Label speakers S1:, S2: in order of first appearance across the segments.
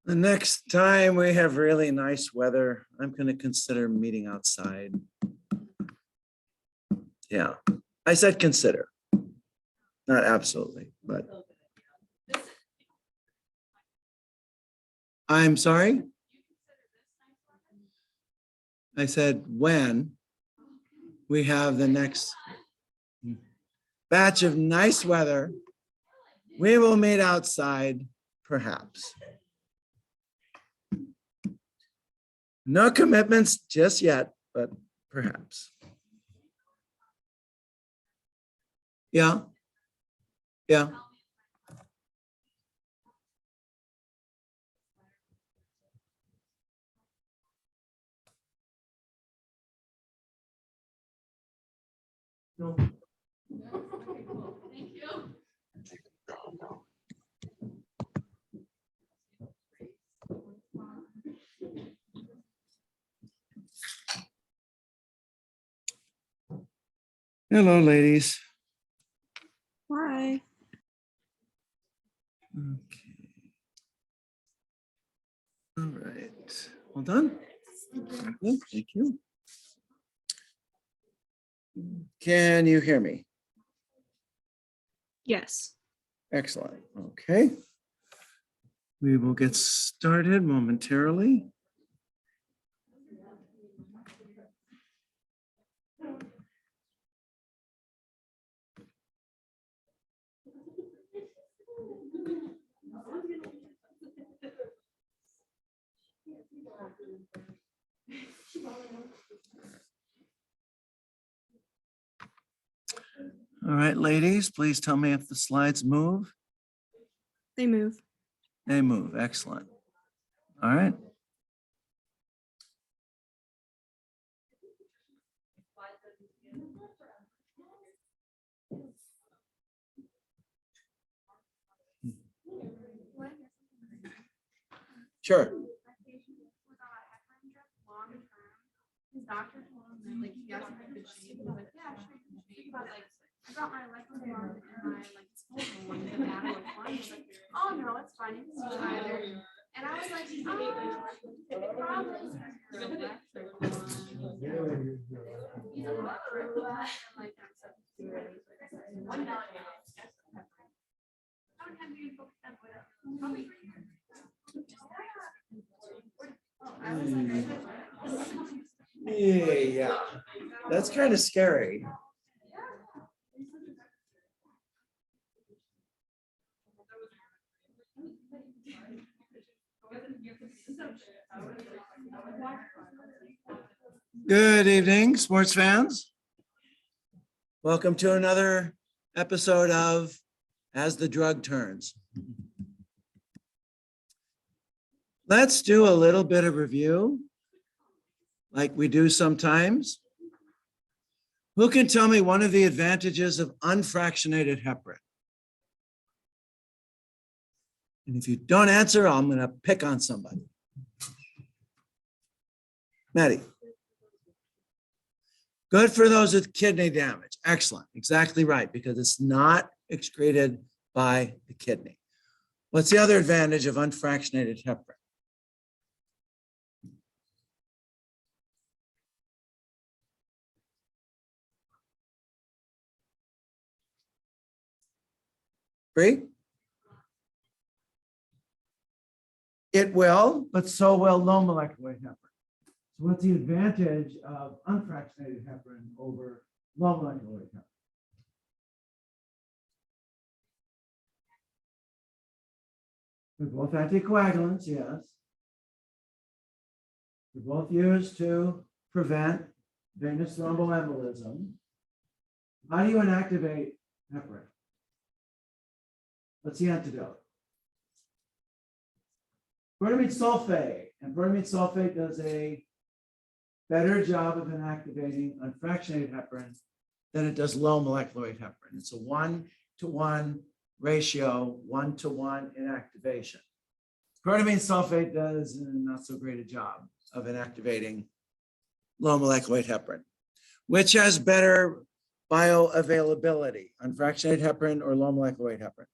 S1: The next time we have really nice weather, I'm going to consider meeting outside. Yeah, I said consider, not absolutely, but. I'm sorry? I said when we have the next batch of nice weather, we will meet outside, perhaps. No commitments just yet, but perhaps. Yeah. Yeah. No.
S2: Thank you.
S1: Hello, ladies.
S3: Hi.
S1: Okay. All right. Well done. Good, thank you. Can you hear me?
S3: Yes.
S1: Excellent. Okay. We will get started momentarily. All right, ladies, please tell me if the slides move.
S3: They move.
S1: They move. Excellent. All right. Sure.
S2: His doctor told him that, like, he asked if he could shave. He was like, yeah, sure, you can shave. But, like, I got my electrical arm and my, like, disposable one in the battle of fun. He's like, oh, no, it's fine. You can use either. And I was like, oh, probably. He's electric. Like, I'm so serious. $1. How many times do you focus that way? Probably 3 years. I was like,
S1: Yeah, that's kind of scary. Good evening, sports fans. Welcome to another episode of As the Drug Turns. Let's do a little bit of review, like we do sometimes. Who can tell me one of the advantages of unfractionated heparin? And if you don't answer, I'm going to pick on somebody. Maddie. Good for those with kidney damage. Excellent. Exactly right, because it's not excreted by the kidney. What's the other advantage of unfractionated heparin? Free? It will, but so will low molecular weight heparin. So what's the advantage of unfractionated heparin over low molecular weight heparin? They're both anticoagulants, yes. They're both used to prevent venous thromboembolism. How do you inactivate heparin? What's the antidote? Protamine sulfate. And protamine sulfate does a better job of inactivating unfractionated heparin than it does low molecular weight heparin. It's a 1-to-1 ratio, 1-to-1 inactivation. Protamine sulfate does not so great a job of inactivating low molecular weight heparin. Which has better bioavailability, unfractionated heparin or low molecular weight heparin?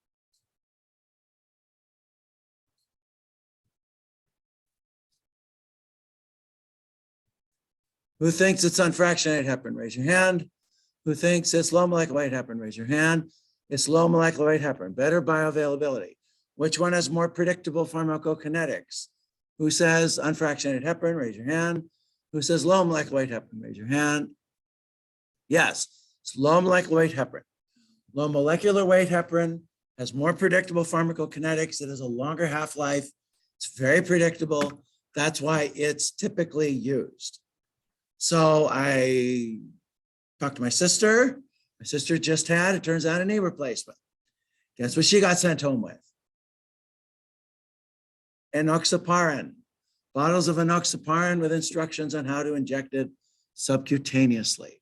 S1: Who thinks it's unfractionated heparin? Raise your hand. Who thinks it's low molecular weight heparin? Raise your hand. It's low molecular weight heparin. Better bioavailability. Which one has more predictable pharmacokinetics? Who says unfractionated heparin? Raise your hand. Who says low molecular weight heparin? Raise your hand. Yes, it's low molecular weight heparin. Low molecular weight heparin has more predictable pharmacokinetics. It has a longer half-life. It's very predictable. That's why it's typically used. So I talked to my sister. My sister just had, it turns out, a knee replacement. Guess what she got sent home with? Enoxaparin. Bottles of enoxaparin with instructions on how to inject it subcutaneously.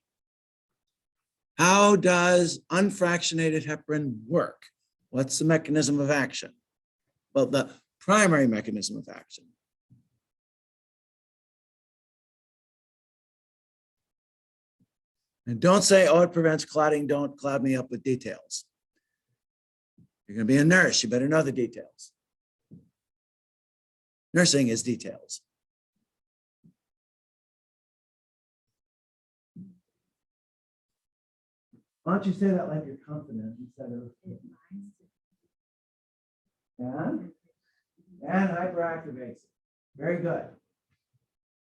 S1: How does unfractionated heparin work? What's the mechanism of action? Well, the primary mechanism of action. And don't say, oh, it prevents clotting. Don't cloud me up with details. You're going to be a nurse. You better know the details. Nursing is details. Why don't you say that like you're confident instead of and hyperactivates. Very good.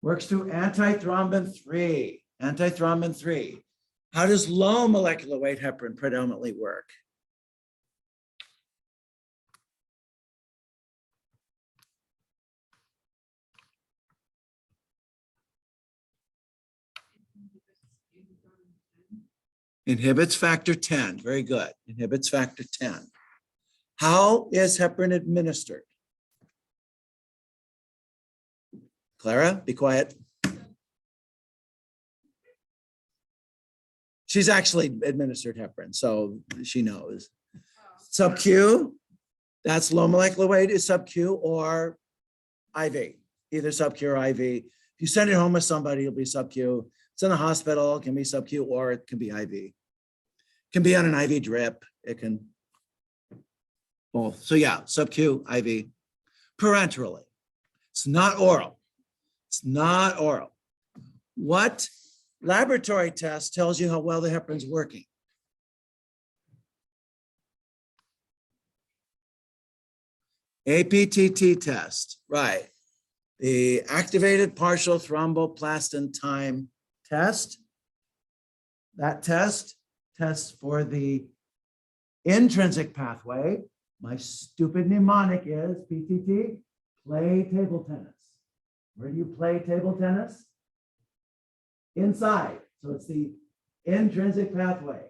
S1: Works through antithrombin 3. Antithrombin 3. How does low molecular weight heparin predominantly work? Inhibits factor 10. Very good. Inhibits factor 10. How is heparin administered? Clara, be quiet. She's actually administered heparin, so she knows. Sub-Q, that's low molecular weight, is sub-Q or IV, either sub-Q or IV. If you send it home with somebody, it'll be sub-Q. It's in the hospital, it can be sub-Q or it can be IV. It can be on an IV drip, it can both. So yeah, sub-Q, IV, parenterally. It's not oral. It's not oral. What laboratory test tells you how well the heparin's working? APTT test, right. The activated partial thromboplastin time test. That test tests for the intrinsic pathway. My stupid mnemonic is PTT, play table tennis. Where do you play table tennis? Inside. So it's the intrinsic pathway.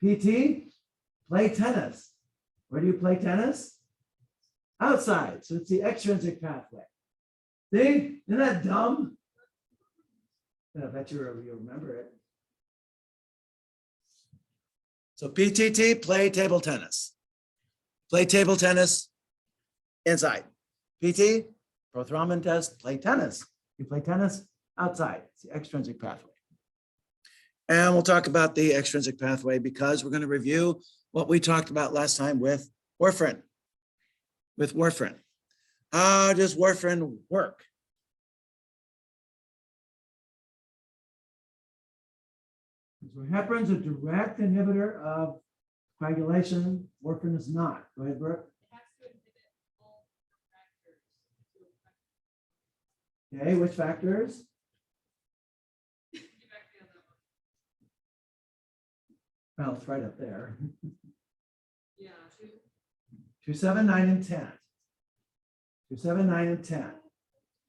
S1: PT, play tennis. Where do you play tennis? Outside. So it's the extrinsic pathway. See? Isn't that dumb? I bet you'll remember it. So PTT, play table tennis. Play table tennis inside. PT, prothrombin test, play tennis. You play tennis outside. It's the extrinsic pathway. And we'll talk about the extrinsic pathway because we're going to review what we talked about last time with warfarin. With warfarin. How does warfarin work? So heparin's a direct inhibitor of coagulation. Warfarin is not. Go ahead, Brooke. Okay, which factors? Well, it's right up there.
S2: Yeah.
S1: 2, 7, 9, and 10. 2, 7, 9, and 10.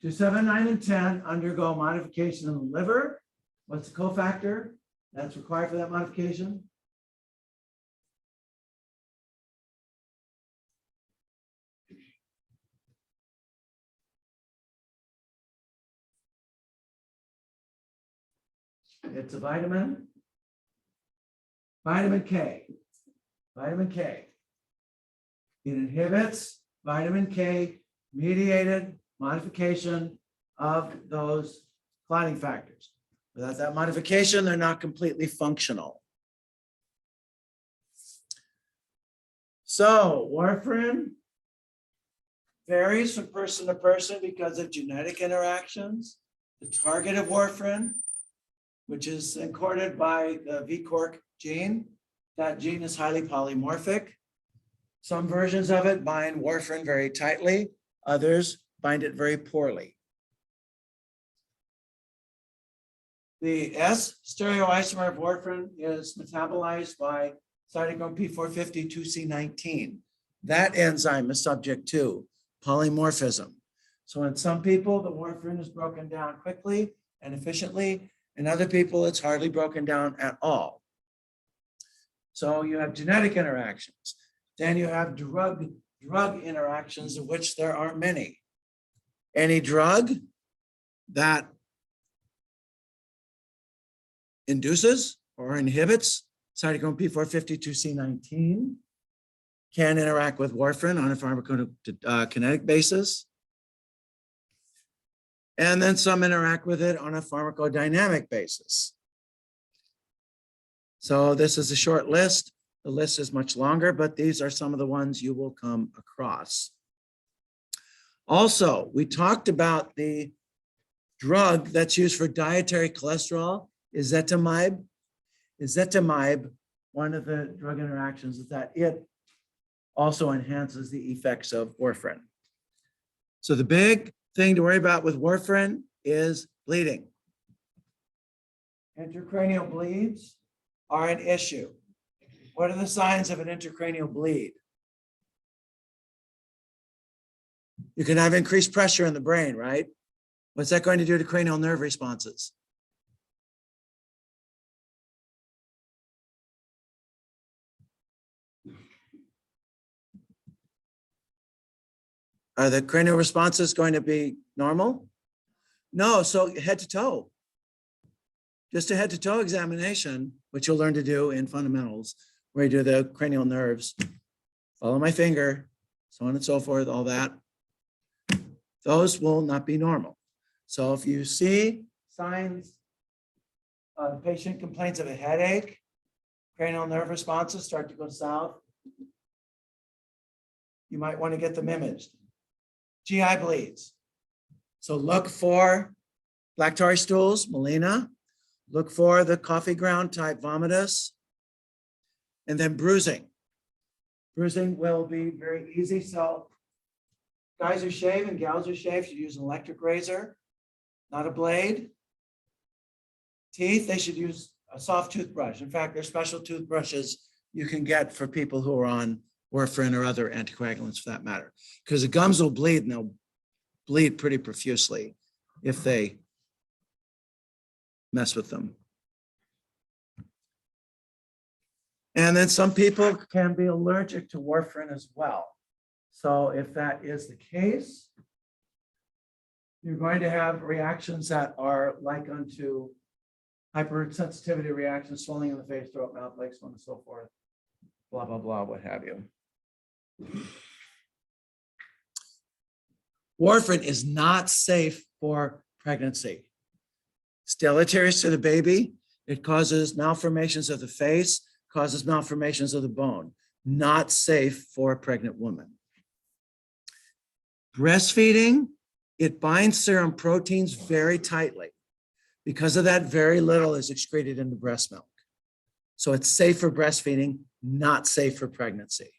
S1: 2, 7, 9, and 10 undergo modification in the liver. What's the cofactor that's required for that modification? It's a vitamin. Vitamin K. Vitamin K. It inhibits vitamin K mediated modification of those clotting factors. Without that modification, they're not completely functional. So warfarin varies from person to person because of genetic interactions. the target of warfarin, which is encoded by the VCORC gene. That gene is highly polymorphic. Some versions of it bind warfarin very tightly, others bind it very poorly. The S stereoisomer of warfarin is metabolized by cytochrome P450 2C19. That enzyme is subject to polymorphism. So in some people, the warfarin is broken down quickly and efficiently. In other people, it's hardly broken down at all. So you have genetic interactions. Then you have drug interactions, of which there are many. Any drug that induces or inhibits cytochrome P450 2C19 can interact with warfarin on a pharmacokinetic basis. And then some interact with it on a pharmacodynamic basis. So this is a short list. The list is much longer, but these are some of the ones you will come across. Also, we talked about the drug that's used for dietary cholesterol, ezetimibe. Ezetimibe, one of the drug interactions is that it also enhances the effects of warfarin. So the big thing to worry about with warfarin is bleeding. Intracranial bleeds are an issue. What are the signs of an intracranial bleed? You can have increased pressure in the brain, right? What's that going to do to cranial nerve responses? Are the cranial responses going to be normal? No, so head to toe. Just a head to toe examination, which you'll learn to do in fundamentals, where you do the cranial nerves, follow my finger, so on and so forth, all that. Those will not be normal. So if you see signs, the patient complains of a headache, cranial nerve responses start to go south, you might want to get them imaged. GI bleeds. So look for lactary stools, melena. Look for the coffee ground type vomitus. And then bruising. Bruising will be very easy. So guys who shave and gals who shave should use an electric razor, not a blade. Teeth, they should use a soft toothbrush. In fact, there's special toothbrushes you can get for people who are on warfarin or other anticoagulants for that matter, because the gums will bleed and they'll bleed pretty profusely if they mess with them. And then some people can be allergic to warfarin as well. So if that is the case, you're going to have reactions that are like unto hypersensitivity reactions, swelling in the face, throat, mouth, legs, so on and so forth, blah, blah, blah, what have you. Warfarin is not safe for pregnancy. It's deleterious to the baby. It causes malformations of the face, causes malformations of the bone. Not safe for a pregnant woman. Breastfeeding, it binds serum proteins very tightly. Because of that, very little is excreted in the breast milk. So it's safe for breastfeeding, not safe for pregnancy.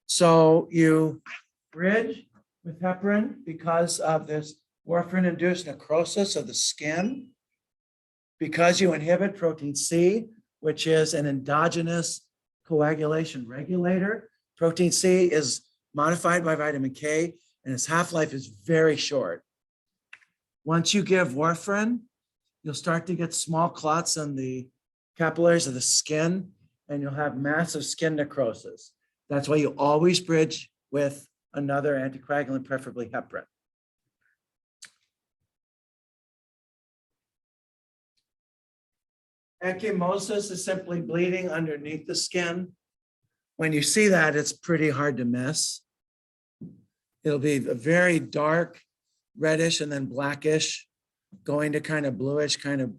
S1: So you bridge with heparin because of this warfarin-induced necrosis of the skin, because you inhibit protein C, which is an endogenous coagulation regulator. Protein C is modified by vitamin K, and its half-life is very short. Once you give warfarin, you'll start to get small clots in the capillaries of the skin, and you'll have massive skin necrosis. That's why you always bridge with another anticoagulant, preferably heparin. Ecchymosis is simply bleeding underneath the skin. When you see that, it's pretty hard to miss. It'll be a very dark, reddish, and then blackish, going to kind of bluish, kind of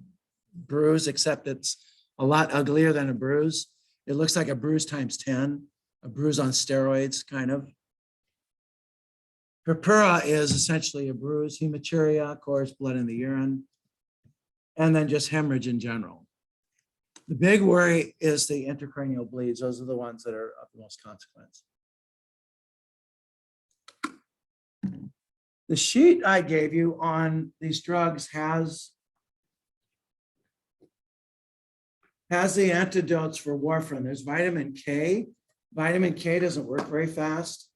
S1: bruise, except it's a lot uglier than a bruise. It looks like a bruise times 10. a bruise on steroids, kind of. Purpura is essentially a bruise, hematuria, of course, blood in the urine, and then just hemorrhage in general. The big worry is the intracranial bleeds. Those are the ones that are of the most consequence. The sheet I gave you on these drugs has the antidotes for warfarin. There's vitamin K. Vitamin K doesn't work very fast.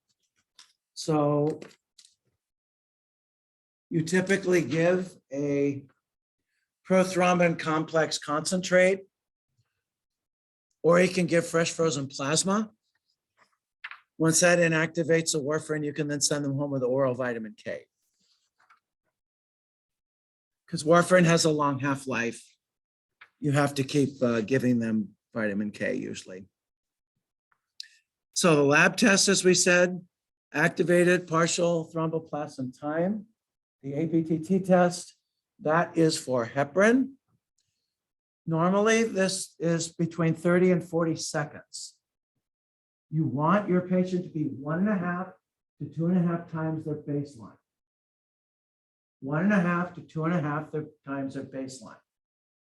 S1: So you typically give a prothrombin complex concentrate, or you can give fresh frozen plasma. Once that inactivates the warfarin, you can then send them home with oral vitamin K. Because warfarin has a long half-life, you have to keep giving them vitamin K usually. So the lab test, as we said, activated partial thromboplastin time. The ABTT test, that is for heparin. Normally, this is between 30 and 40 seconds. You want your patient to be 1.5 to 2.5 times their baseline. 1.5 to 2.5 times their baseline.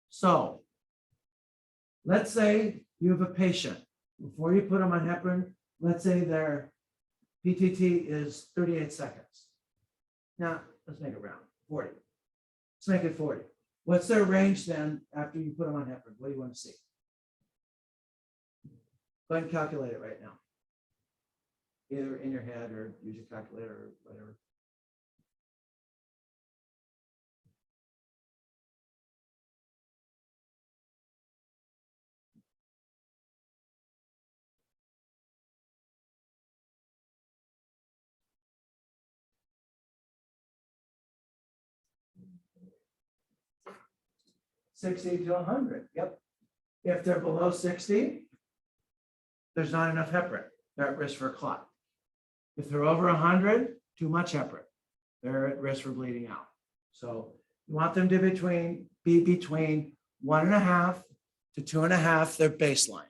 S1: So let's say you have a patient, before you put them on heparin, let's say their PTT is 38 seconds. Now, let's make it round, 40. Let's make it 40. What's their range then after you put them on heparin? What do you want to see? Go ahead and calculate it right now. Either in your head or use your calculator or whatever. $60 to $100. Yep. If they're below 60, there's not enough heparin. They're at risk for a clot. If they're over 100, too much heparin. They're at risk for bleeding out. So you want them to be between 1.5 to 2.5 their baseline.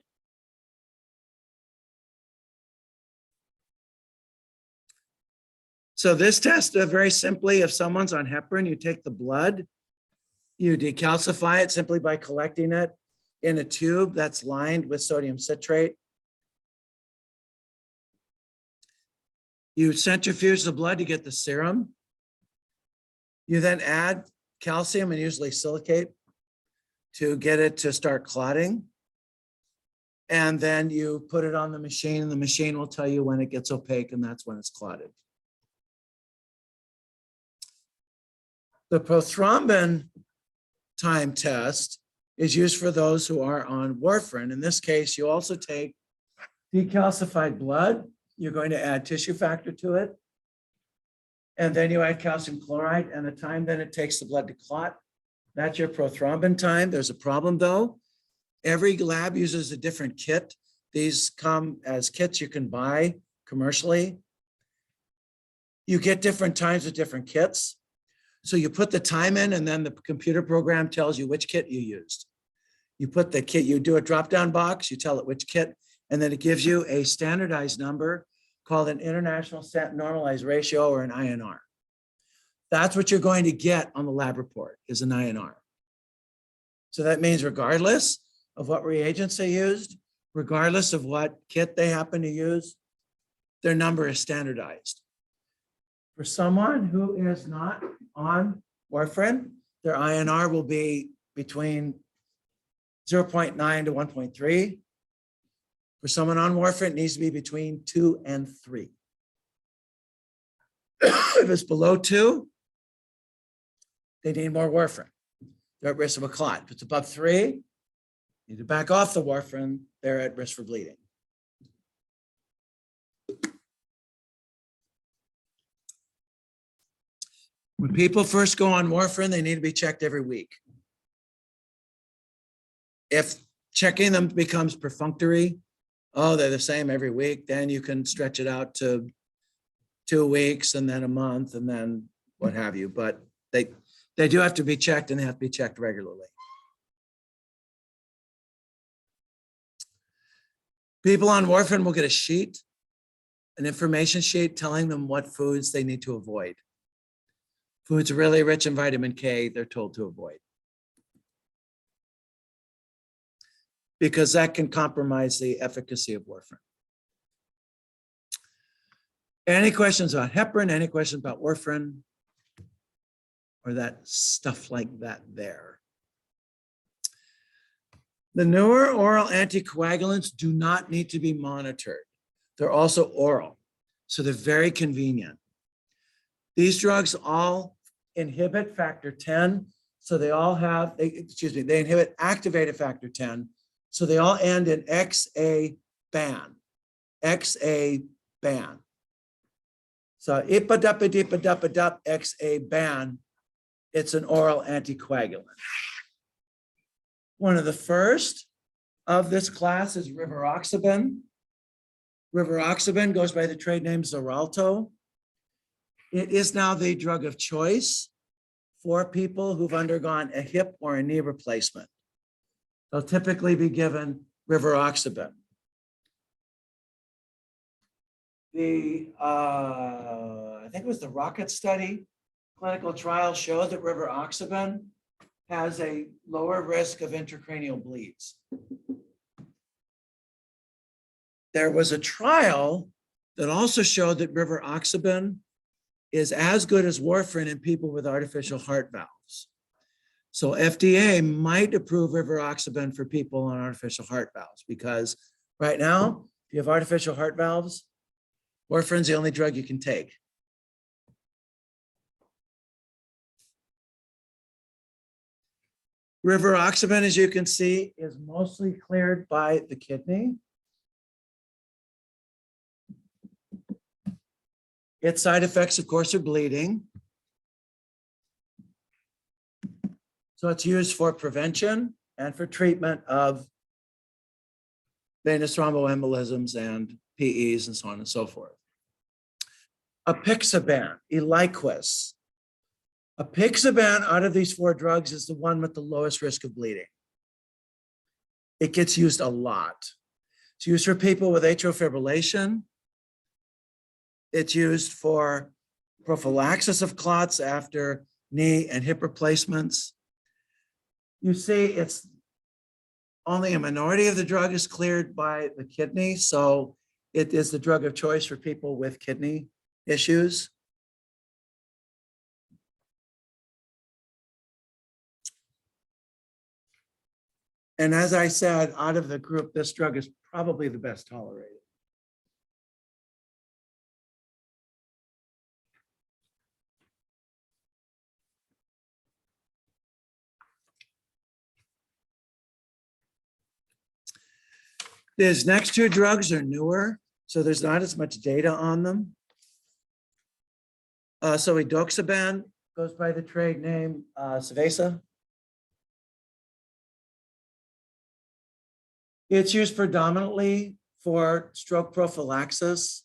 S1: So this test, very simply, if someone's on heparin, you take the blood, you decalcify it simply by collecting it in a tube that's lined with sodium citrate. You centrifuge the blood to get the serum. You then add calcium and usually silicate to get it to start clotting. And then you put it on the machine, and the machine will tell you when it gets opaque, and that's when it's clotted. The prothrombin time test is used for those who are on warfarin. In this case, you also take decalcified blood. You're going to add tissue factor to it. And then you add calcium chloride, and the time then it takes the blood to clot. That's your prothrombin time. There's a problem though. Every lab uses a different kit. These come as kits you can buy commercially. You get different times with different kits. So you put the time in, and then the computer program tells you which kit you used. You put the kit, you do a drop-down box, you tell it which kit, and then it gives you a standardized number called an international normalized ratio, or an INR. That's what you're going to get on the lab report, is an INR. So that means regardless of what reagents they used, regardless of what kit they happen to use, their number is standardized. For someone who is not on warfarin, their INR will be between 0.9 to 1.3. For someone on warfarin, it needs to be between 2 and 3. If it's below 2, they need more warfarin. They're at risk of a clot. If it's above 3, you need to back off the warfarin. They're at risk for bleeding. When people first go on warfarin, they need to be checked every week. If checking them becomes perfunctory, oh, they're the same every week, then you can stretch it out to 2 weeks and then a month and then what have you. But they do have to be checked, and they have to be checked regularly. People on warfarin will get a sheet, an information sheet telling them what foods they need to avoid. Foods really rich in vitamin K, they're told to avoid. Because that can compromise the efficacy of warfarin. Any questions about heparin? Any questions about warfarin? Or that stuff like that there? The newer oral anticoagulants do not need to be monitored. They're also oral, so they're very convenient. These drugs all inhibit factor 10, so they all have, they inhibit activated factor 10, so they all end in XA ban. XA ban. So ipa-dupa-dipa-dupa-dup XA ban, it's an oral anticoagulant. One of the first of this class is rivaroxaban. Rivaroxaban goes by the trade name Xarelto. It is now the drug of choice for people who've undergone a hip or a knee replacement. They'll typically be given rivaroxaban. I think it was the Rocket study, clinical trial showed that rivaroxaban has a lower risk of intracranial bleeds. There was a trial that also showed that rivaroxaban is as good as warfarin in people with artificial heart valves. So FDA might approve rivaroxaban for people on artificial heart valves because right now, if you have artificial heart valves, warfarin's the only drug you can take. Rivaroxaban, as you can see, is mostly cleared by the kidney. Its side effects, of course, are bleeding. So it's used for prevention and for treatment of venous thromboembolisms and PEs and so on and so forth. Apixaban, Eliquis. Apixaban out of these four drugs is the one with the lowest risk of bleeding. It gets used a lot. It's used for people with atrial fibrillation. It's used for prophylaxis of clots after knee and hip replacements. You see, it's only a minority of the drug is cleared by the kidney, so it is the drug of choice for people with kidney issues. And as I said, out of the group, this drug is probably the best tolerated. These next two drugs are newer, so there's not as much data on them. So edoxaban goes by the trade name Savesa. It's used predominantly for stroke prophylaxis.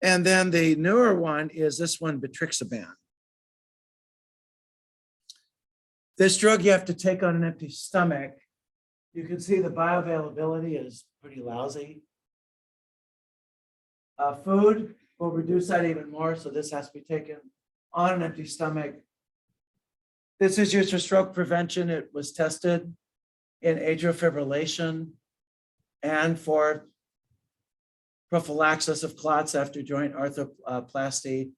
S1: And then the newer one is this one, betrixaban. This drug you have to take on an empty stomach. You can see the bioavailability is pretty lousy. Food will reduce that even more, so this has to be taken on an empty stomach. This is used for stroke prevention. It was tested in atrial fibrillation and for prophylaxis of clots after joint arthroplasty.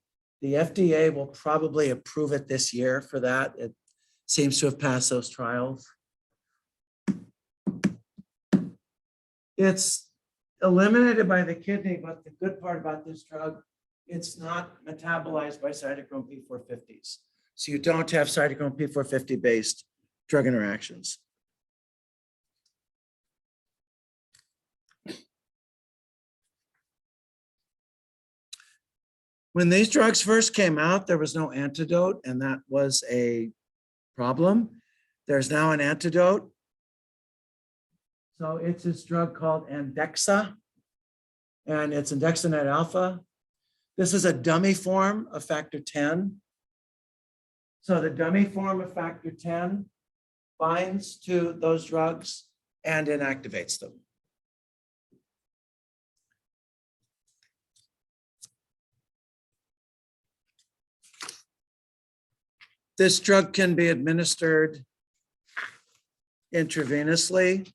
S1: The FDA will probably approve it this year for that. It seems to have passed those trials. It's eliminated by the kidney, but the good part about this drug, it's not metabolized by cytochrome P450s. So you don't have cytochrome P450 based drug interactions. When these drugs first came out, there was no antidote, and that was a problem. There's now an antidote. So it's this drug called Andexa, and it's andexanet alpha. This is a dummy form of factor 10. So the dummy form of factor 10 binds to those drugs and inactivates them. This drug can be administered intravenously,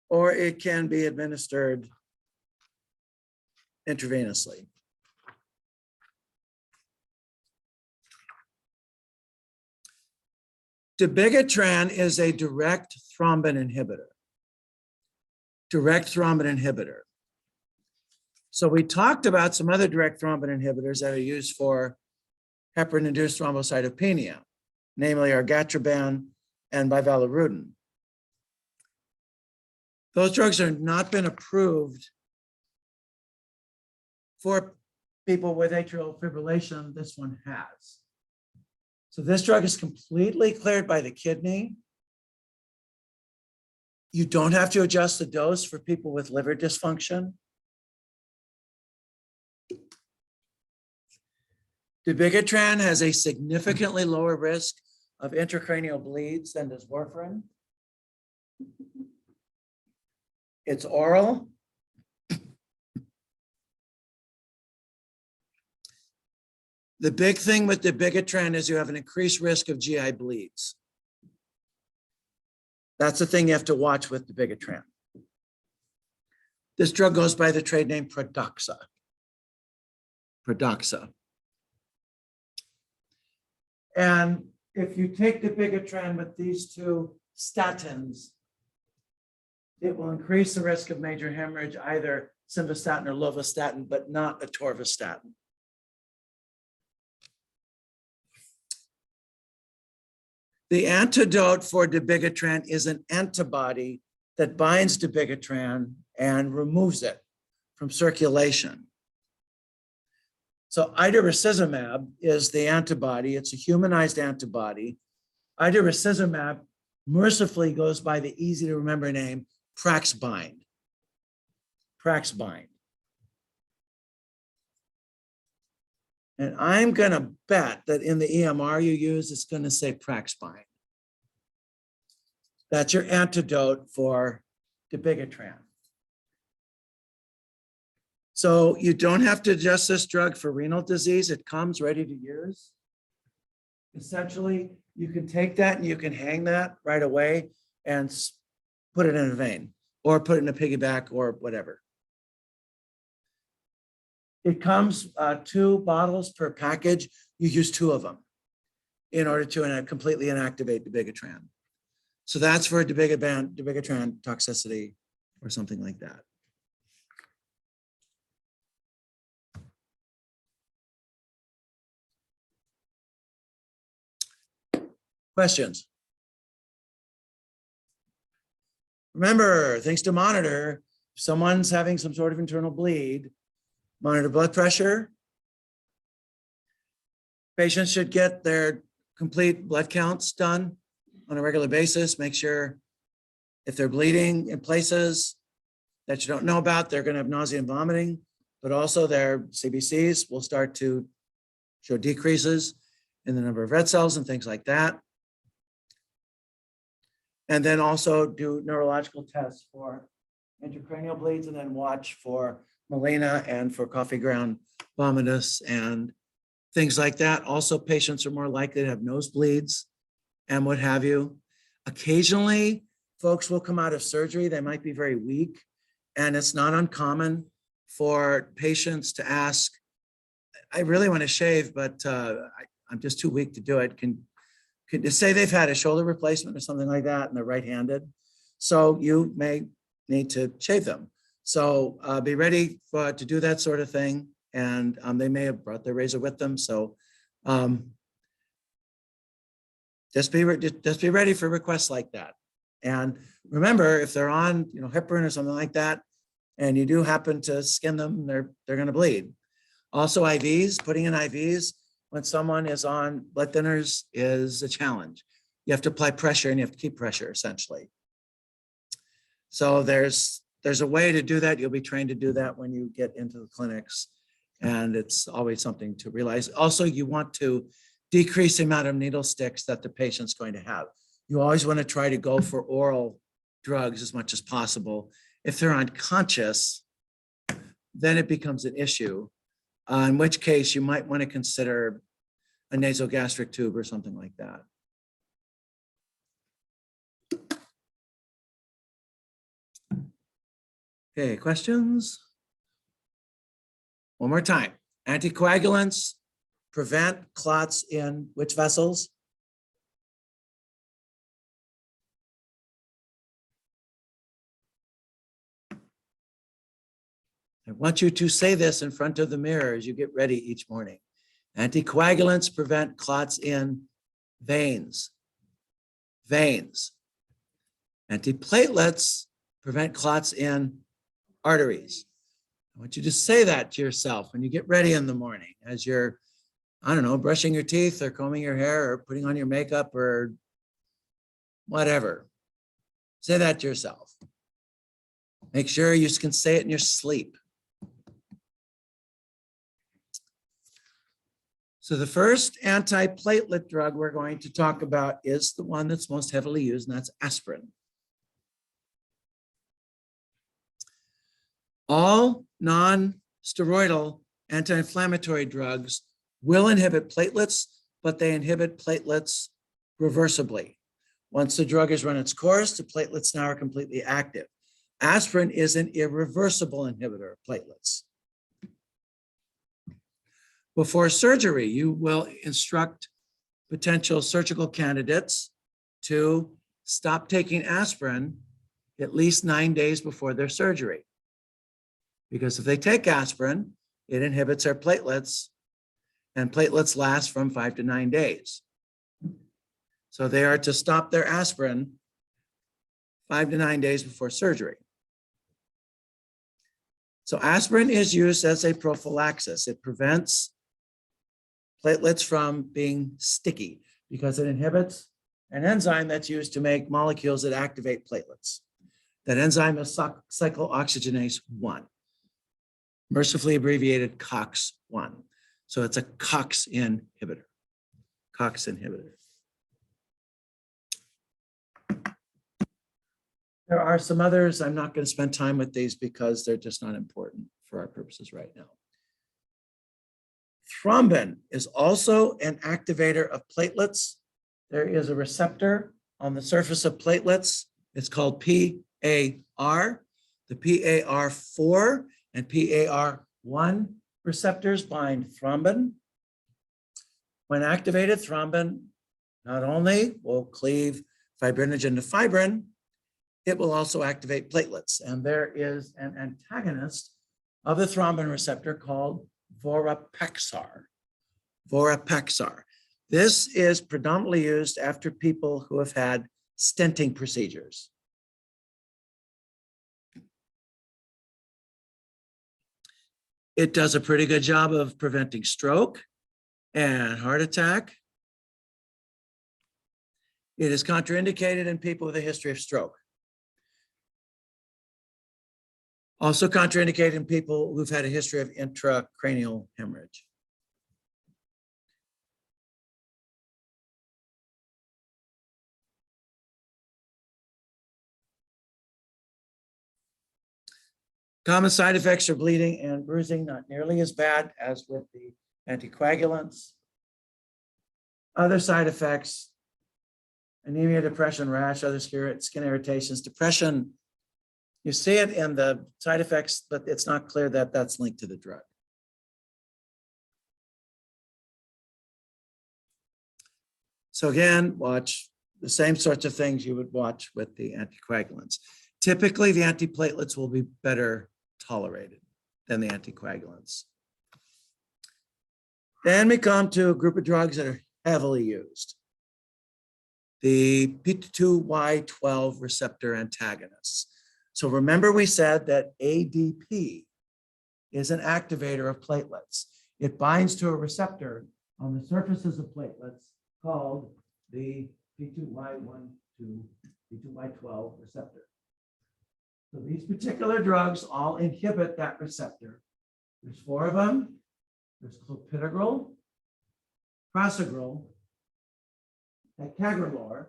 S1: or it can be administered intravenously. Dabigatran is a direct thrombin inhibitor. Direct thrombin inhibitor. So we talked about some other direct thrombin inhibitors that are used for heparin-induced thrombocytopenia, namely argatroban and bivalirudin. Those drugs have not been approved for people with atrial fibrillation. This one has. So this drug is completely cleared by the kidney. You don't have to adjust the dose for people with liver dysfunction. Dabigatran has a significantly lower risk of intracranial bleeds than does warfarin. It's oral. The big thing with dabigatran is you have an increased risk of GI bleeds. That's the thing you have to watch with dabigatran. This drug goes by the trade name Pradaxa. Pradaxa. And if you take dabigatran with these two statins, it will increase the risk of major hemorrhage, either simvastatin or lovastatin, but not atorvastatin. The antidote for dabigatran is an antibody that binds dabigatran and removes it from circulation. So idarucizumab is the antibody. It's a humanized antibody. Idarucizumab mercifully goes by the easy to remember name Praxbind. Praxbind. And I'm going to bet that in the EMR you use, it's going to say Praxbind. That's your antidote for dabigatran. So you don't have to adjust this drug for renal disease. It comes ready to use. Essentially, you can take that and you can hang that right away and put it in a vein or put it in a piggyback or whatever. It comes 2 bottles per package. You use 2 of them in order to completely inactivate dabigatran. So that's for dabigatran toxicity or something like that. Questions? Remember, things to monitor. If someone's having some sort of internal bleed, monitor blood pressure. Patients should get their complete blood counts done on a regular basis. Make sure if they're bleeding in places that you don't know about, they're going to have nausea and vomiting, but also their CBCs will start to show decreases in the number of red cells and things like that. And then also do neurological tests for intracranial bleeds and then watch for melena and for coffee ground vomitus and things like that. Also, patients are more likely to have nosebleeds and what have you. Occasionally, folks will come out of surgery. They might be very weak, and it's not uncommon for patients to ask, I really want to shave, but I'm just too weak to do it. Can say they've had a shoulder replacement or something like that and they're right-handed. So you may need to shave them. So be ready to do that sort of thing. And they may have brought their razor with them. So just be ready for requests like that. And remember, if they're on heparin or something like that, and you do happen to skin them, they're going to bleed. Also IVs, putting in IVs when someone is on blood thinners is a challenge. You have to apply pressure and you have to keep pressure essentially. So there's a way to do that. You'll be trained to do that when you get into the clinics. And it's always something to realize. Also, you want to decrease the amount of needle sticks that the patient's going to have. You always want to try to go for oral drugs as much as possible. If they're unconscious, then it becomes an issue, in which case you might want to consider a nasogastric tube or something like that. Okay, questions? One more time. Anticoagulants prevent clots in which vessels? I want you to say this in front of the mirror as you get ready each morning. Anticoagulants prevent clots in veins. Veins. Antiplatelets prevent clots in arteries. I want you to say that to yourself when you get ready in the morning as you're, I don't know, brushing your teeth or combing your hair or putting on your makeup or whatever. Say that to yourself. Make sure you can say it in your sleep. So the first antiplatelet drug we're going to talk about is the one that's most heavily used, and that's aspirin. All non-steroidal anti-inflammatory drugs will inhibit platelets, but they inhibit platelets reversibly. Once the drug has run its course, the platelets now are completely active. Aspirin is an irreversible inhibitor of platelets. Before surgery, you will instruct potential surgical candidates to stop taking aspirin at least 9 days before their surgery. Because if they take aspirin, it inhibits their platelets, and platelets last from 5 to 9 days. So they are to stop their aspirin 5 to 9 days before surgery. So aspirin is used as a prophylaxis. It prevents platelets from being sticky because it inhibits an enzyme that's used to make molecules that activate platelets. That enzyme is cyclooxygenase 1, mercifully abbreviated COX-1. So it's a COX inhibitor. COX inhibitor. There are some others. I'm not going to spend time with these because they're just not important for our purposes right now. Thrombin is also an activator of platelets. There is a receptor on the surface of platelets. It's called PAR. The PAR4 and PAR1 receptors bind thrombin. When activated, thrombin not only will cleave fibrinogen to fibrin, it will also activate platelets. And there is an antagonist of the thrombin receptor called vorapexar. Vorapexar. This is predominantly used after people who have had stenting procedures. It does a pretty good job of preventing stroke and heart attack. It is contraindicated in people with a history of stroke. Also contraindicated in people who've had a history of intracranial hemorrhage. Common side effects are bleeding and bruising, not nearly as bad as with the anticoagulants. Other side effects, anemia, depression, rash, other skin irritations. Depression, you see it in the side effects, but it's not clear that that's linked to the drug. So again, watch the same sorts of things you would watch with the anticoagulants. Typically, the antiplatelets will be better tolerated than the anticoagulants. Then we come to a group of drugs that are heavily used. The P2Y12 receptor antagonists. So remember we said that ADP is an activator of platelets. It binds to a receptor on the surfaces of platelets called the P2Y12 receptor. So these particular drugs all inhibit that receptor. There's 4 of them. There's clopidogrel, prasugrel, ticagrelor,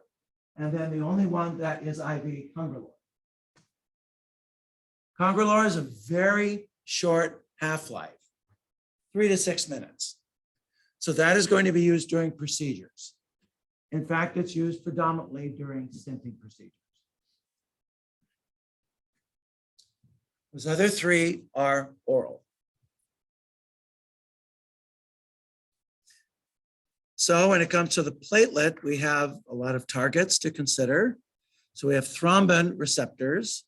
S1: and then the only one that is IV, Congrelor. Congrelor is a very short half-life, 3 to 6 minutes. So that is going to be used during procedures. In fact, it's used predominantly during stenting procedures. Those other 3 are oral. So when it comes to the platelet, we have a lot of targets to consider. So we have thrombin receptors.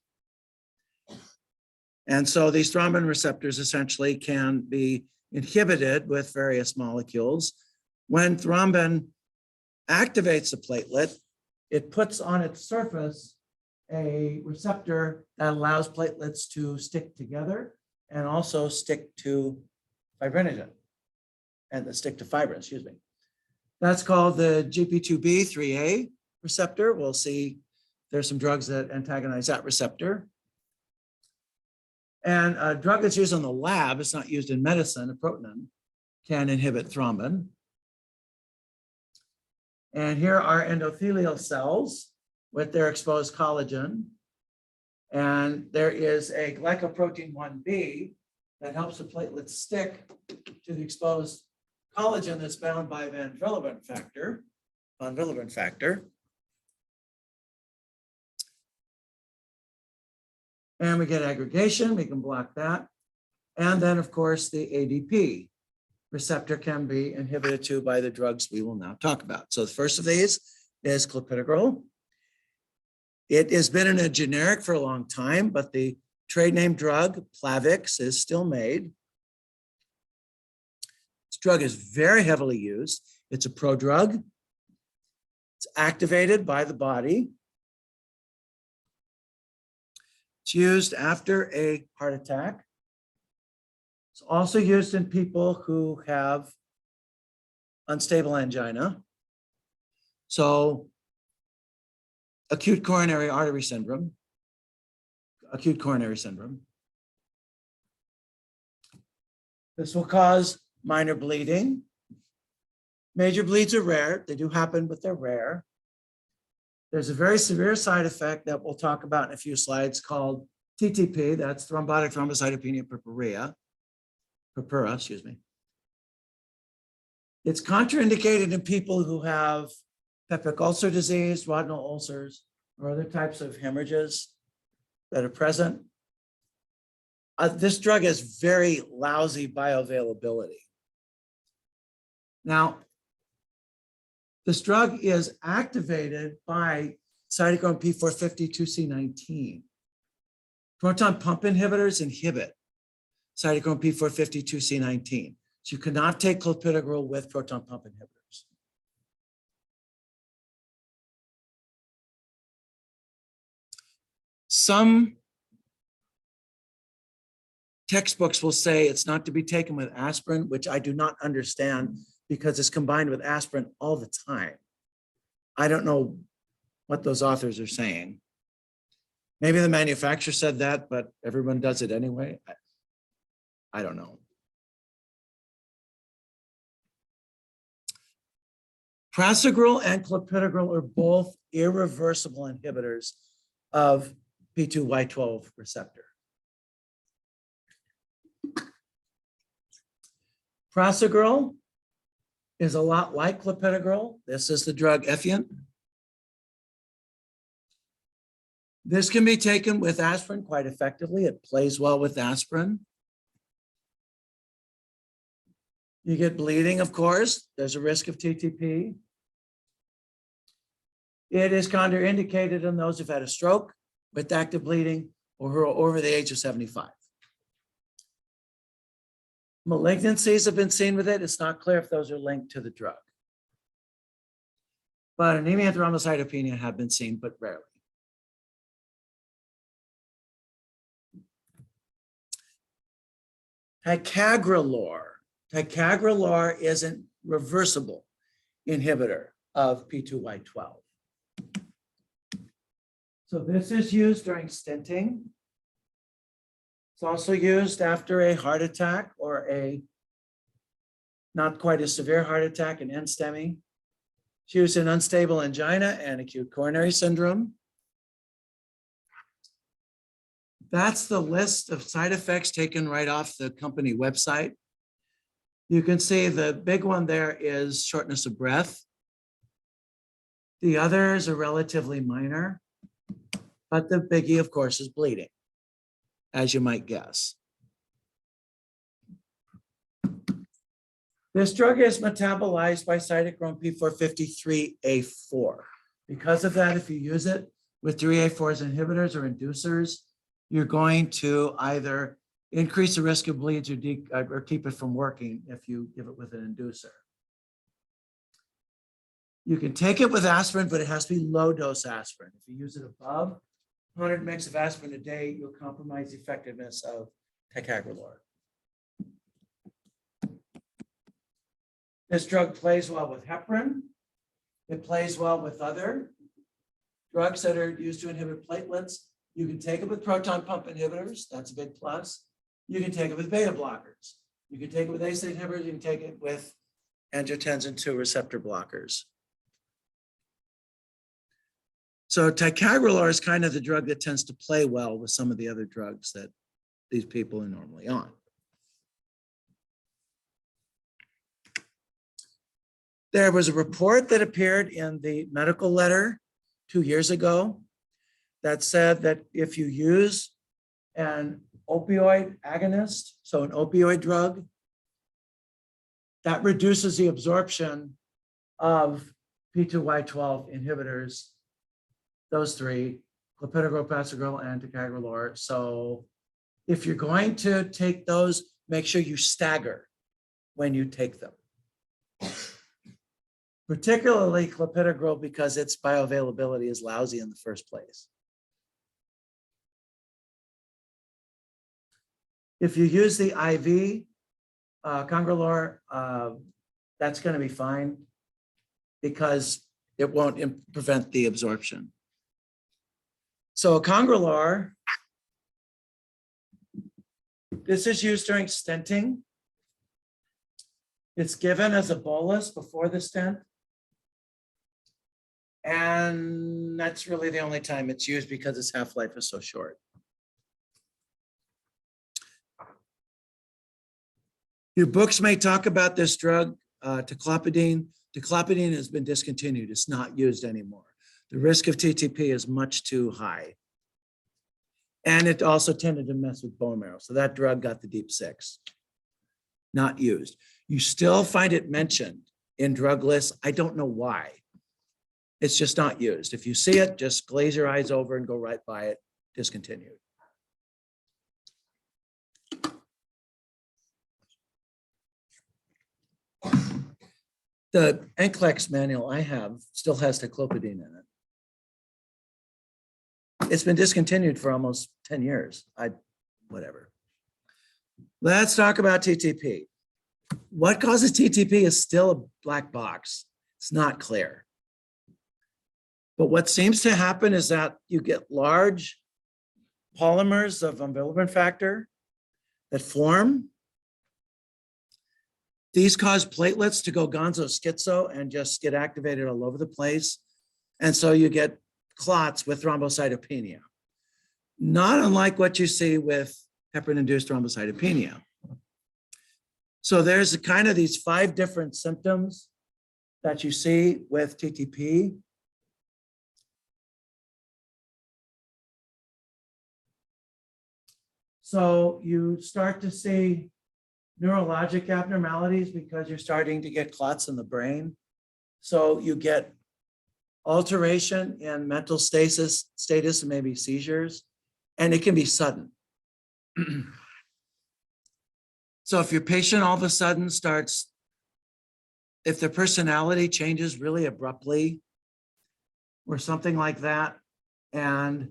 S1: And so these thrombin receptors essentially can be inhibited with various molecules. When thrombin activates a platelet, it puts on its surface a receptor that allows platelets to stick together and also stick to fibrinogen and stick to fibrin, excuse me. That's called the GP2B3A receptor. We'll see there's some drugs that antagonize that receptor. And a drug that's used in the lab, it's not used in medicine, a protein, can inhibit thrombin. And here are endothelial cells with their exposed collagen. And there is a glycoprotein 1B that helps the platelets stick to the exposed collagen that's bound by von Willebrand factor. And we get aggregation, we can block that. And then, of course, the ADP receptor can be inhibited too by the drugs we will now talk about. So the first of these is clopidogrel. It has been in a generic for a long time, but the trade name drug, Plavix, is still made. This drug is very heavily used. It's a prodrug. It's activated by the body. It's used after a heart attack. It's also used in people who have unstable angina. So acute coronary artery syndrome, acute coronary syndrome. This will cause minor bleeding. Major bleeds are rare. They do happen, but they're rare. There's a very severe side effect that we'll talk about in a few slides called TTP, that's thrombotic thrombocytopenia purpura, excuse me. It's contraindicated in people who have peptic ulcer disease, duodenal ulcers, or other types of hemorrhages that are present. This drug has very lousy bioavailability. Now, this drug is activated by cytochrome P450-2C19. Proton pump inhibitors inhibit cytochrome P450-2C19. So you cannot take clopidogrel with proton pump inhibitors. Some textbooks will say it's not to be taken with aspirin, which I do not understand because it's combined with aspirin all the time. I don't know what those authors are saying. Maybe the manufacturer said that, but everyone does it anyway. I don't know. Prasugrel and clopidogrel are both irreversible inhibitors of P2Y12 receptor. Prasugrel is a lot like clopidogrel. This is the drug Efient. This can be taken with aspirin quite effectively. It plays well with aspirin. You get bleeding, of course. There's a risk of TTP. It is contraindicated in those who've had a stroke with active bleeding or who are over the age of 75. Malignancies have been seen with it. It's not clear if those are linked to the drug. But anemia and thrombocytopenia have been seen, but rarely. Ticagrelor. Ticagrelor is a reversible inhibitor of P2Y12. So this is used during stenting. It's also used after a heart attack or a not quite a severe heart attack, an NSTEMI. It's used in unstable angina and acute coronary syndrome. That's the list of side effects taken right off the company website. You can see the big one there is shortness of breath. The others are relatively minor, but the biggie, of course, is bleeding, as you might guess. This drug is metabolized by cytochrome P453A4. Because of that, if you use it with 3A4's inhibitors or inducers, you're going to either increase the risk of bleeds or keep it from working if you give it with an inducer. You can take it with aspirin, but it has to be low dose aspirin. If you use it above 100 mg of aspirin a day, you'll compromise the effectiveness of ticagrelor. This drug plays well with heparin. It plays well with other drugs that are used to inhibit platelets. You can take it with proton pump inhibitors. That's a big plus. You can take it with beta blockers. You can take it with ACE inhibitors. You can take it with angiotensin II receptor blockers. So ticagrelor is kind of the drug that tends to play well with some of the other drugs that these people are normally on. There was a report that appeared in the medical letter 2 years ago that said that if you use an opioid agonist, so an opioid drug, that reduces the absorption of P2Y12 inhibitors, those three, clopidogrel, prasugrel, and ticagrelor. So if you're going to take those, make sure you stagger when you take them. Particularly clopidogrel because its bioavailability is lousy in the first place. If you use the IV Congrelor, that's going to be fine because it won't prevent the absorption. So Congrelor, this is used during stenting. It's given as a bolus before the stent. And that's really the only time it's used because its half-life is so short. Your books may talk about this drug, ticlopidine. Ticlopidine has been discontinued. It's not used anymore. The risk of TTP is much too high. And it also tended to mess with bone marrow. So that drug got the deep six. Not used. You still find it mentioned in drug lists. I don't know why. It's just not used. If you see it, just glaze your eyes over and go right by it. Discontinued. The NCLEX manual I have still has ticlopidine in it. It's been discontinued for almost 10 years. Whatever. Let's talk about TTP. What causes TTP is still a black box. It's not clear. But what seems to happen is that you get large polymers of envelopment factor that form. These cause platelets to go gonzo schizo and just get activated all over the place. And so you get clots with thrombocytopenia. Not unlike what you see with heparin-induced thrombocytopenia. So there's kind of these 5 different symptoms that you see with TTP. So you start to see neurologic abnormalities because you're starting to get clots in the brain. So you get alteration in mental status and maybe seizures, and it can be sudden. So if your patient all of a sudden starts, if their personality changes really abruptly or something like that, and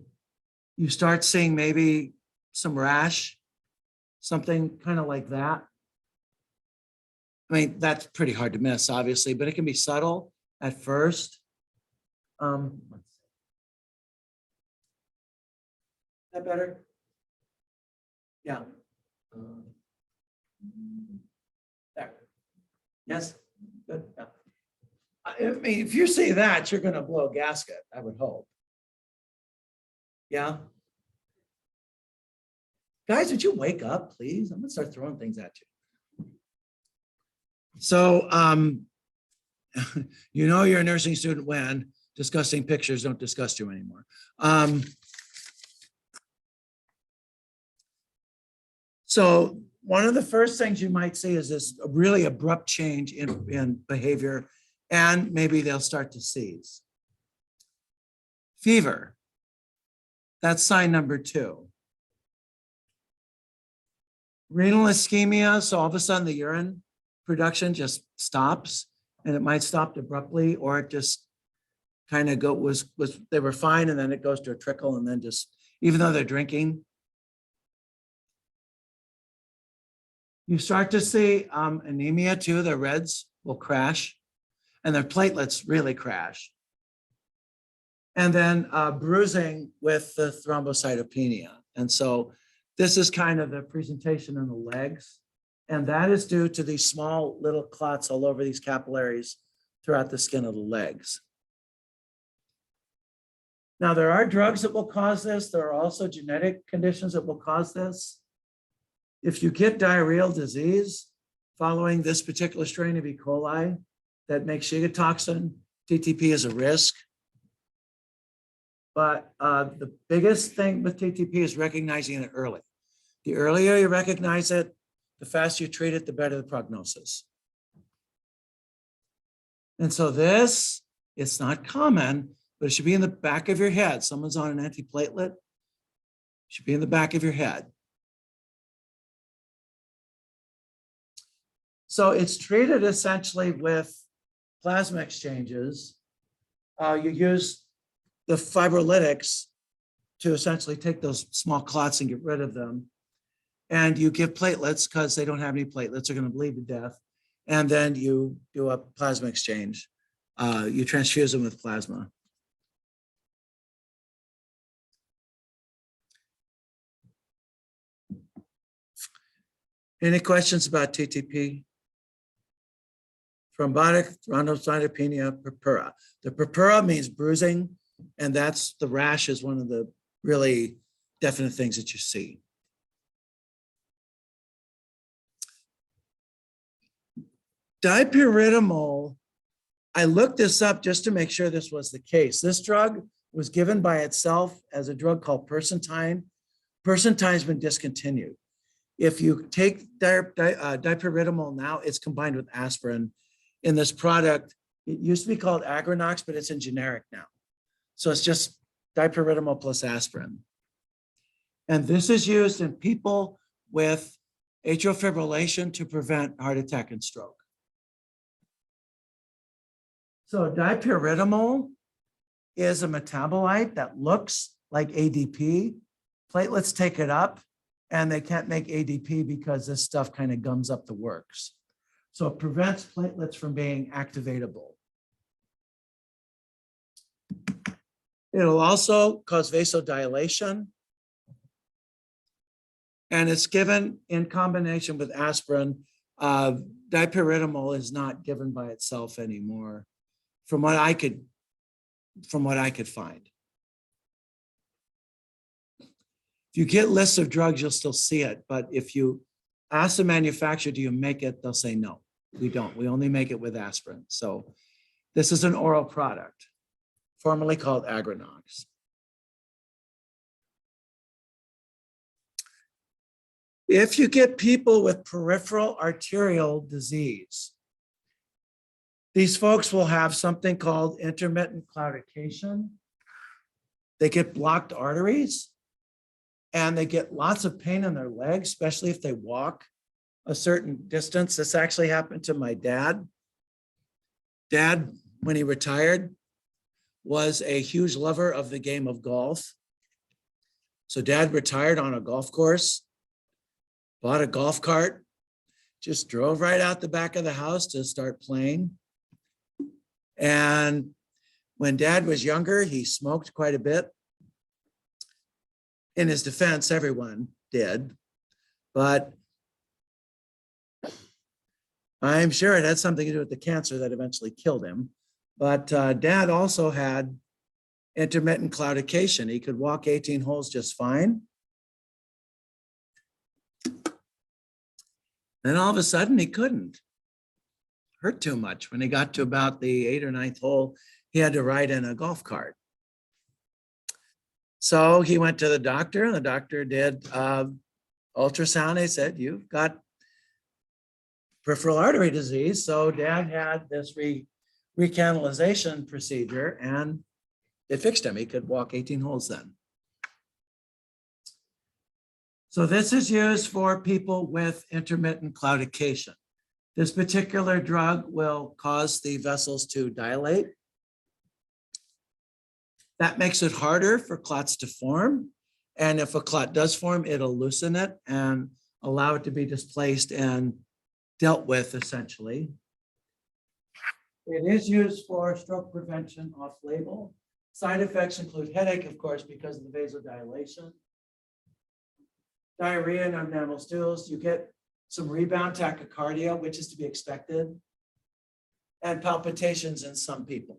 S1: you start seeing maybe some rash, something kind of like that. I mean, that's pretty hard to miss, obviously, but it can be subtle at first. Is that better? Yeah. There. Yes, good. Yeah. I mean, if you see that, you're gonna blow a gasket, I would hope. Yeah. Guys, would you wake up, please? I'm gonna start throwing things at you. So, you know you're a nursing student when discussing pictures don't disgust you anymore. So one of the first things you might see is this really abrupt change in behavior, and maybe they'll start to seize. Fever. That's sign number 2. Renal ischemia, so all of a sudden the urine production just stops, and it might stop abruptly, or it just kind of they were fine, and then it goes to a trickle, and then just, even though they're drinking. You start to see anemia too. The reds will crash, and their platelets really crash. And then bruising with the thrombocytopenia. And so this is kind of the presentation in the legs. And that is due to these small little clots all over these capillaries throughout the skin of the legs. Now, there are drugs that will cause this. There are also genetic conditions that will cause this. If you get diarrheal disease following this particular strain of E. coli that makes Shiga toxin, TTP is a risk. But the biggest thing with TTP is recognizing it early. The earlier you recognize it, the faster you treat it, the better the prognosis. And so this, it's not common, but it should be in the back of your head. Someone's on an antiplatelet, it should be in the back of your head. So it's treated essentially with plasma exchanges. You use the fibrolytics to essentially take those small clots and get rid of them. And you give platelets because they don't have any platelets, they're going to bleed to death. And then you do a plasma exchange. You transfuse them with plasma. Any questions about TTP? Thrombotic thrombocytopenia purpura. The purpura means bruising, and that's the rash is one of the really definite things that you see. Dipyridamole, I looked this up just to make sure this was the case. This drug was given by itself as a drug called Persentine. Persentine's been discontinued. If you take dipyridamole now, it's combined with aspirin in this product. It used to be called Agrinox, but it's in generic now. So it's just dipyridamole plus aspirin. And this is used in people with atrial fibrillation to prevent heart attack and stroke. So dipyridamole is a metabolite that looks like ADP. Platelets take it up, and they can't make ADP because this stuff kind of gums up the works. So it prevents platelets from being activatable. It'll also cause vasodilation. And it's given in combination with aspirin. Dipyridamole is not given by itself anymore, from what I could find. If you get lists of drugs, you'll still see it. But if you ask the manufacturer, do you make it? They'll say, no, we don't. We only make it with aspirin. So this is an oral product, formerly called Agrinox. If you get people with peripheral arterial disease, these folks will have something called intermittent claudication. They get blocked arteries, and they get lots of pain in their legs, especially if they walk a certain distance. This actually happened to my dad. Dad, when he retired, was a huge lover of the game of golf. So Dad retired on a golf course, bought a golf cart, just drove right out the back of the house to start playing. And when Dad was younger, he smoked quite a bit. In his defense, everyone did. but I'm sure it had something to do with the cancer that eventually killed him. But Dad also had intermittent claudication. He could walk 18 holes just fine. Then all of a sudden he couldn't. Hurt too much. When he got to about the 8th or 9th hole, he had to ride in a golf cart. So he went to the doctor, and the doctor did ultrasound. They said, you've got peripheral artery disease. So Dad had this recanalization procedure, and it fixed him. He could walk 18 holes then. So this is used for people with intermittent claudication. This particular drug will cause the vessels to dilate. That makes it harder for clots to form. And if a clot does form, it'll loosen it and allow it to be displaced and dealt with essentially. It is used for stroke prevention off-label. Side effects include headache, of course, because of the vasodilation. Diarrhea and abdominal stools. You get some rebound tachycardia, which is to be expected, and palpitations in some people.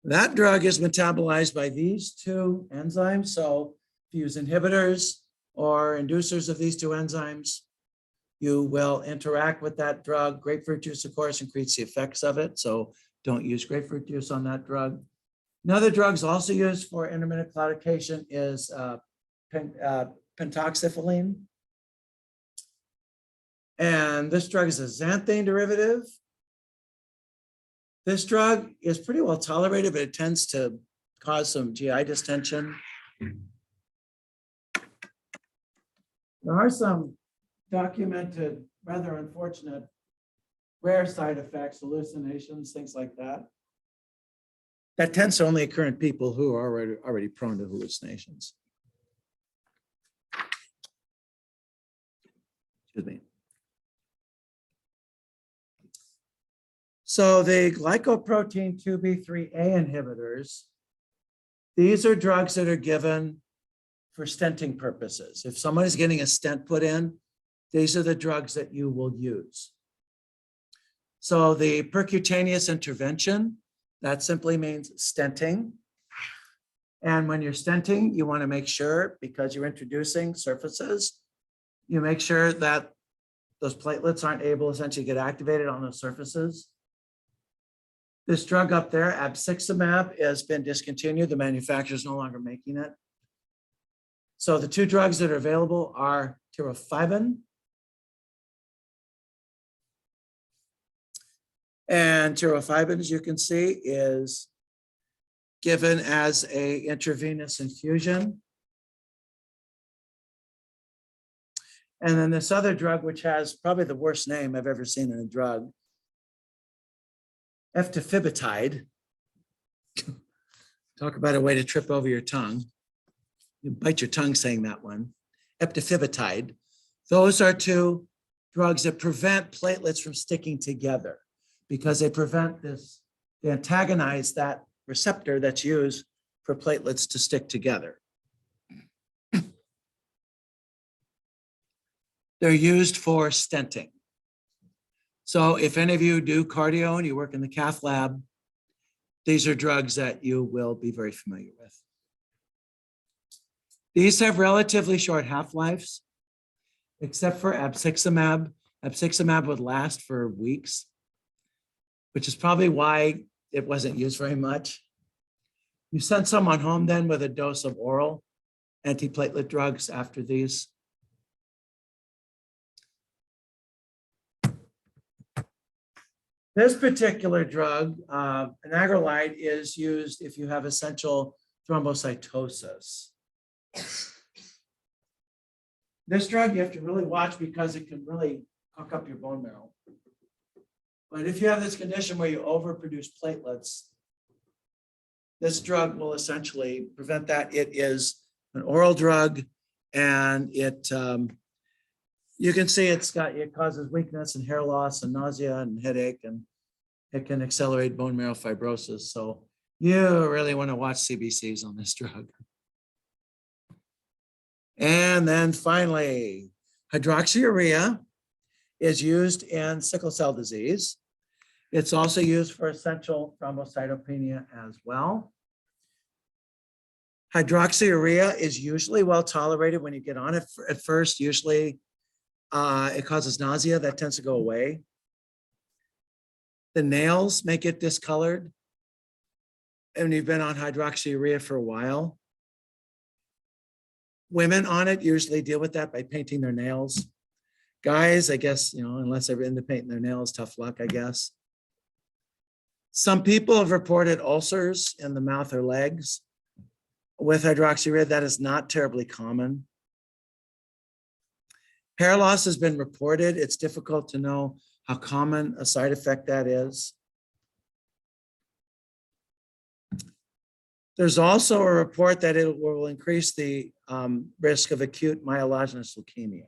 S1: That drug is metabolized by these two enzymes. So if you use inhibitors or inducers of these two enzymes, you will interact with that drug. Grapefruit juice, of course, increases the effects of it. So don't use grapefruit juice on that drug. Another drug also used for intermittent claudication is pentoxifylline. And this drug is a xanthine derivative. This drug is pretty well tolerated, but it tends to cause some GI distension. There are some documented, rather unfortunate, rare side effects, hallucinations, things like that. That tends to only occur in people who are already prone to hallucinations. Excuse me. So the glycoprotein 2B3A inhibitors, these are drugs that are given for stenting purposes. If someone is getting a stent put in, these are the drugs that you will use. So the percutaneous intervention, that simply means stenting. And when you're stenting, you want to make sure, because you're introducing surfaces, you make sure that those platelets aren't able to essentially get activated on those surfaces. This drug up there, abciximab, has been discontinued. The manufacturer is no longer making it. So the two drugs that are available are tirofiban and tirofiban, as you can see, is given as an intravenous infusion. And then this other drug, which has probably the worst name I've ever seen in a drug, erythropoietin. Talk about a way to trip over your tongue. You bite your tongue saying that one. Erythropoietin. Those are two drugs that prevent platelets from sticking together because they prevent this, they antagonize that receptor that's used for platelets to stick together. They're used for stenting. So if any of you do cardio and you work in the cath lab, these are drugs that you will be very familiar with. These have relatively short half-lives, except for abciximab. Abciximab would last for weeks, which is probably why it wasn't used very much. You send someone home then with a dose of oral antiplatelet drugs after these. This particular drug, anagrelide, is used if you have essential thrombocytosis. This drug you have to really watch because it can really cock up your bone marrow. But if you have this condition where you overproduce platelets, this drug will essentially prevent that. It is an oral drug, and it you can see it causes weakness and hair loss and nausea and headache, and it can accelerate bone marrow fibrosis. So you really want to watch CBCs on this drug. And then finally, hydroxyurea is used in sickle cell disease. It's also used for essential thrombocytopenia as well. Hydroxyurea is usually well tolerated when you get on it at first. Usually it causes nausea that tends to go away. The nails may get discolored. And you've been on hydroxyurea for a while. Women on it usually deal with that by painting their nails. Guys, I guess, unless they're into painting their nails, tough luck, I guess. Some people have reported ulcers in the mouth or legs with hydroxyurea. That is not terribly common. Hair loss has been reported. It's difficult to know how common a side effect that is. There's also a report that it will increase the risk of acute myelogenous leukemia.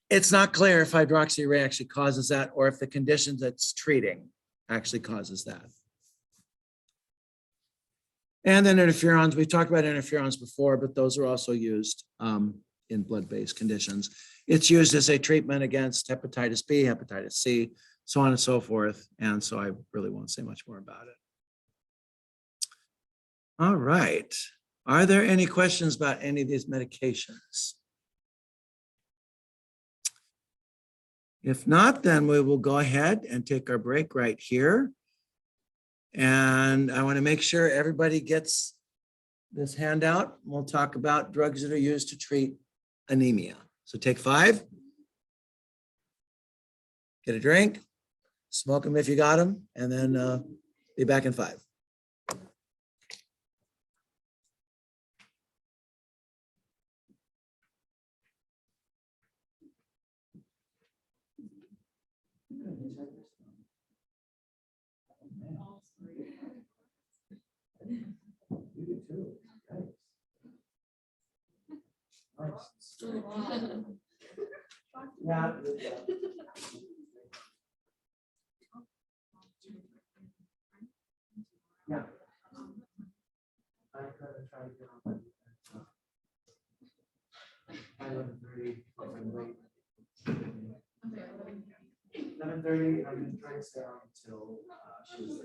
S1: It's not clear if hydroxyurea actually causes that or if the conditions it's treating actually causes that. And then interferons, we talked about interferons before, but those are also used in blood-based conditions. It's used as a treatment against hepatitis B, hepatitis C, so on and so forth. And so I really won't say much more about it. All right. Are there any questions about any of these medications? If not, then we will go ahead and take our break right here. And I want to make sure everybody gets this handout. We'll talk about drugs that are used to treat anemia. So take 5, get a drink, smoke them if you got them, and then be back in 5. Yeah. Yeah. I gotta try to get on. 11:30, late. 11:30, I'm gonna try to stay on until she's.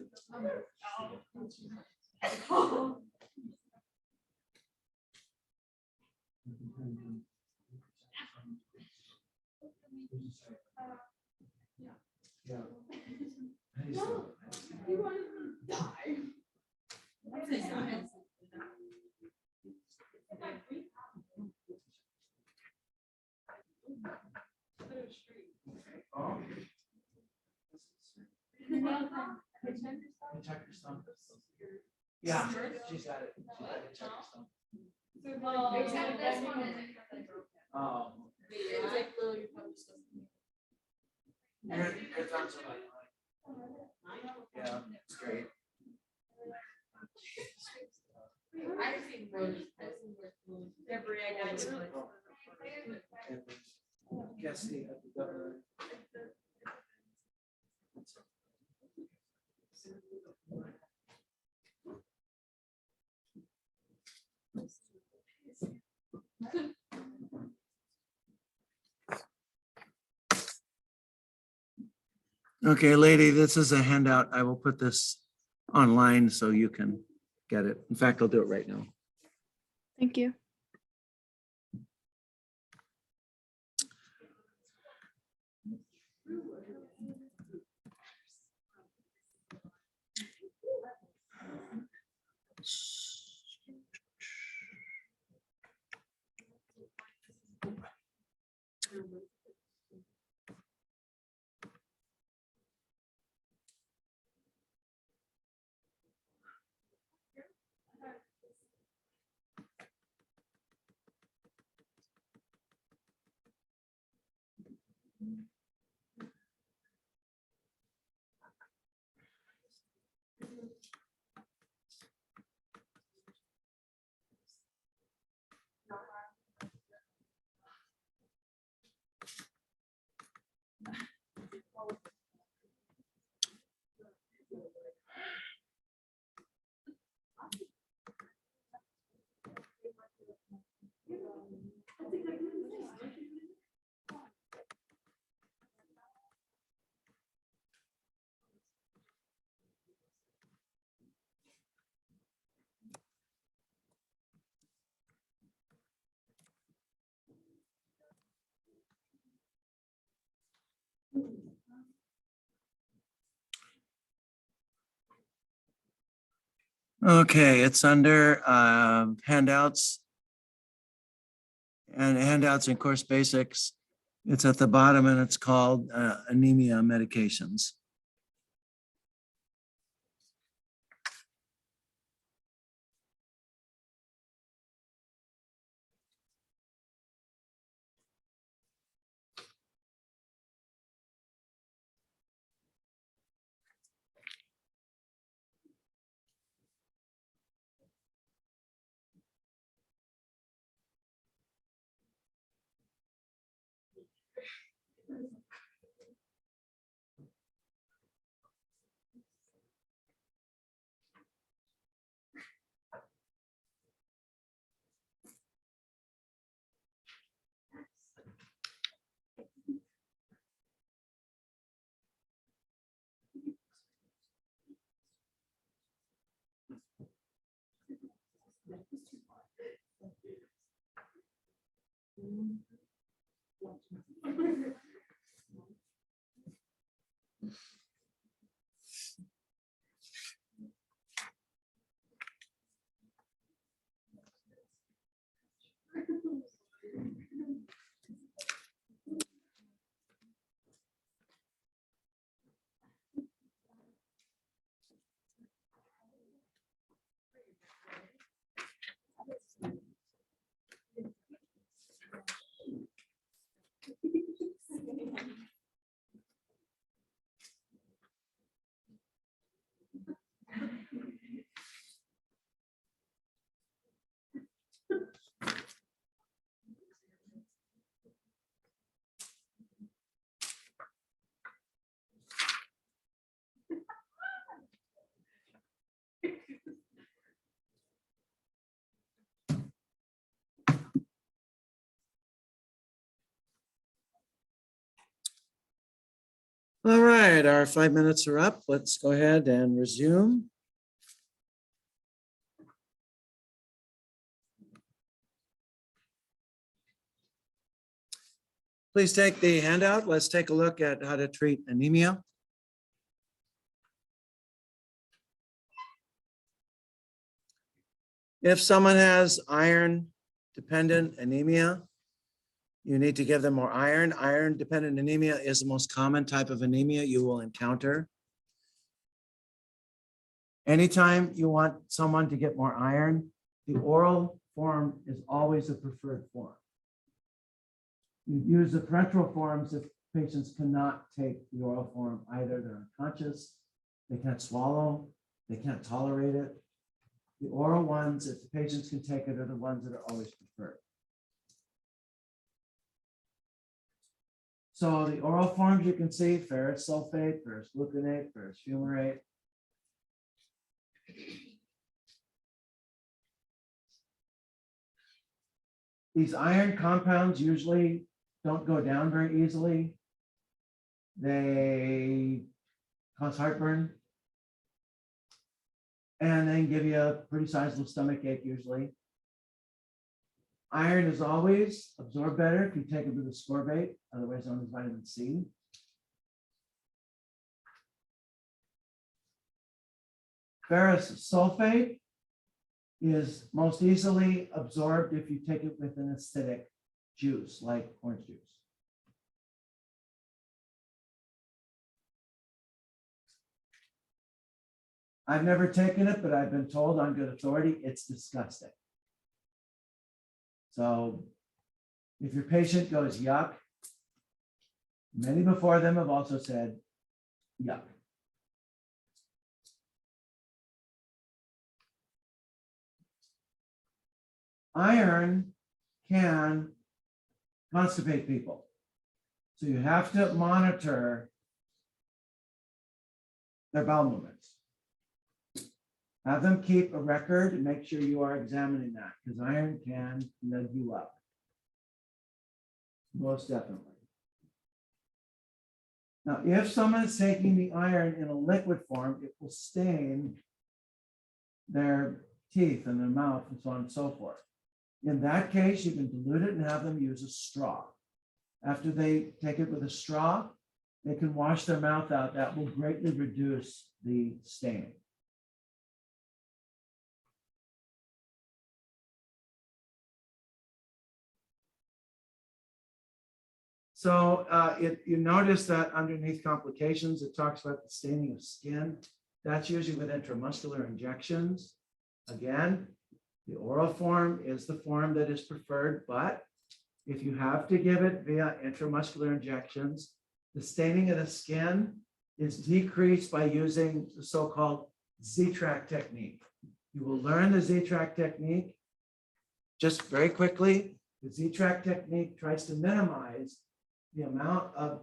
S1: Yeah.
S2: You want to die.
S1: Check your stomach. Yeah, she's got it. She's got it. Check your stomach.
S2: Except this one.
S1: Oh. Your thumbs are like, yeah, it's great.
S2: I've seen worse. Debris, I got you.
S1: Guess the governor. Okay, lady, this is a handout. I will put this online so you can get it. In fact, I'll do it right now.
S3: Thank you.
S1: Okay, it's under handouts and handouts and course basics. It's at the bottom and it's called anemia medications. All right, our 5 minutes are up. Let's go ahead and resume. Please take the handout. Let's take a look at how to treat anemia. If someone has iron-dependent anemia, you need to give them more iron. Iron-dependent anemia is the most common type of anemia you will encounter. Anytime you want someone to get more iron, the oral form is always a preferred form. You use the parenteral forms if patients cannot take the oral form either. They're unconscious, they can't swallow, they can't tolerate it. The oral ones, if the patients can take it, are the ones that are always preferred. So the oral forms you can see, ferrous sulfate, ferrous gluconate, ferrous fumarate. These iron compounds usually don't go down very easily. They cause heartburn. And then give you a pretty sizable stomach ache usually. Iron is always absorbed better if you take it with ascorbate, otherwise known as vitamin C. Ferrous sulfate is most easily absorbed if you take it with an acidic juice like orange juice. I've never taken it, but I've been told on good authority it's disgusting. So if your patient goes yuck, many before them have also said yuck. Iron can constipate people. So you have to monitor their bowel movements. Have them keep a record and make sure you are examining that because iron can nudge you up. Most definitely. Now, if someone is taking the iron in a liquid form, it will stain their teeth and their mouth and so on and so forth. In that case, you can dilute it and have them use a straw. After they take it with a straw, they can wash their mouth out. That will greatly reduce the stain. So you notice that underneath complications, it talks about the staining of skin. That's usually with intramuscular injections. Again, the oral form is the form that is preferred, but if you have to give it via intramuscular injections, the staining of the skin is decreased by using the so-called Z-track technique. You will learn the Z-track technique just very quickly. The Z-track technique tries to minimize the amount of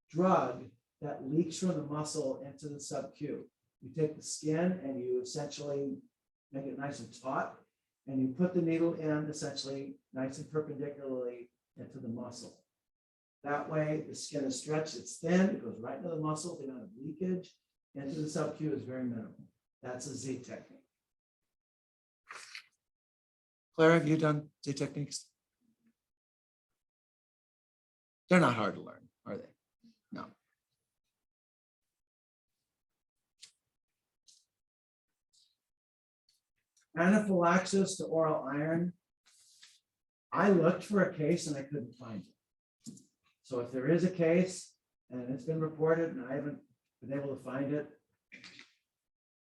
S1: drug that leaks from the muscle into the sub-Q. You take the skin and you essentially make it nice and taut, and you put the needle in essentially nice and perpendicularly into the muscle. That way, the skin is stretched, it's thin, it goes right into the muscle, the amount of leakage into the sub-Q is very minimal. That's a Z technique. Claire, have you done Z techniques? They're not hard to learn, are they? No. Anaphylaxis to oral iron. I looked for a case and I couldn't find it. So if there is a case and it's been reported and I haven't been able to find it,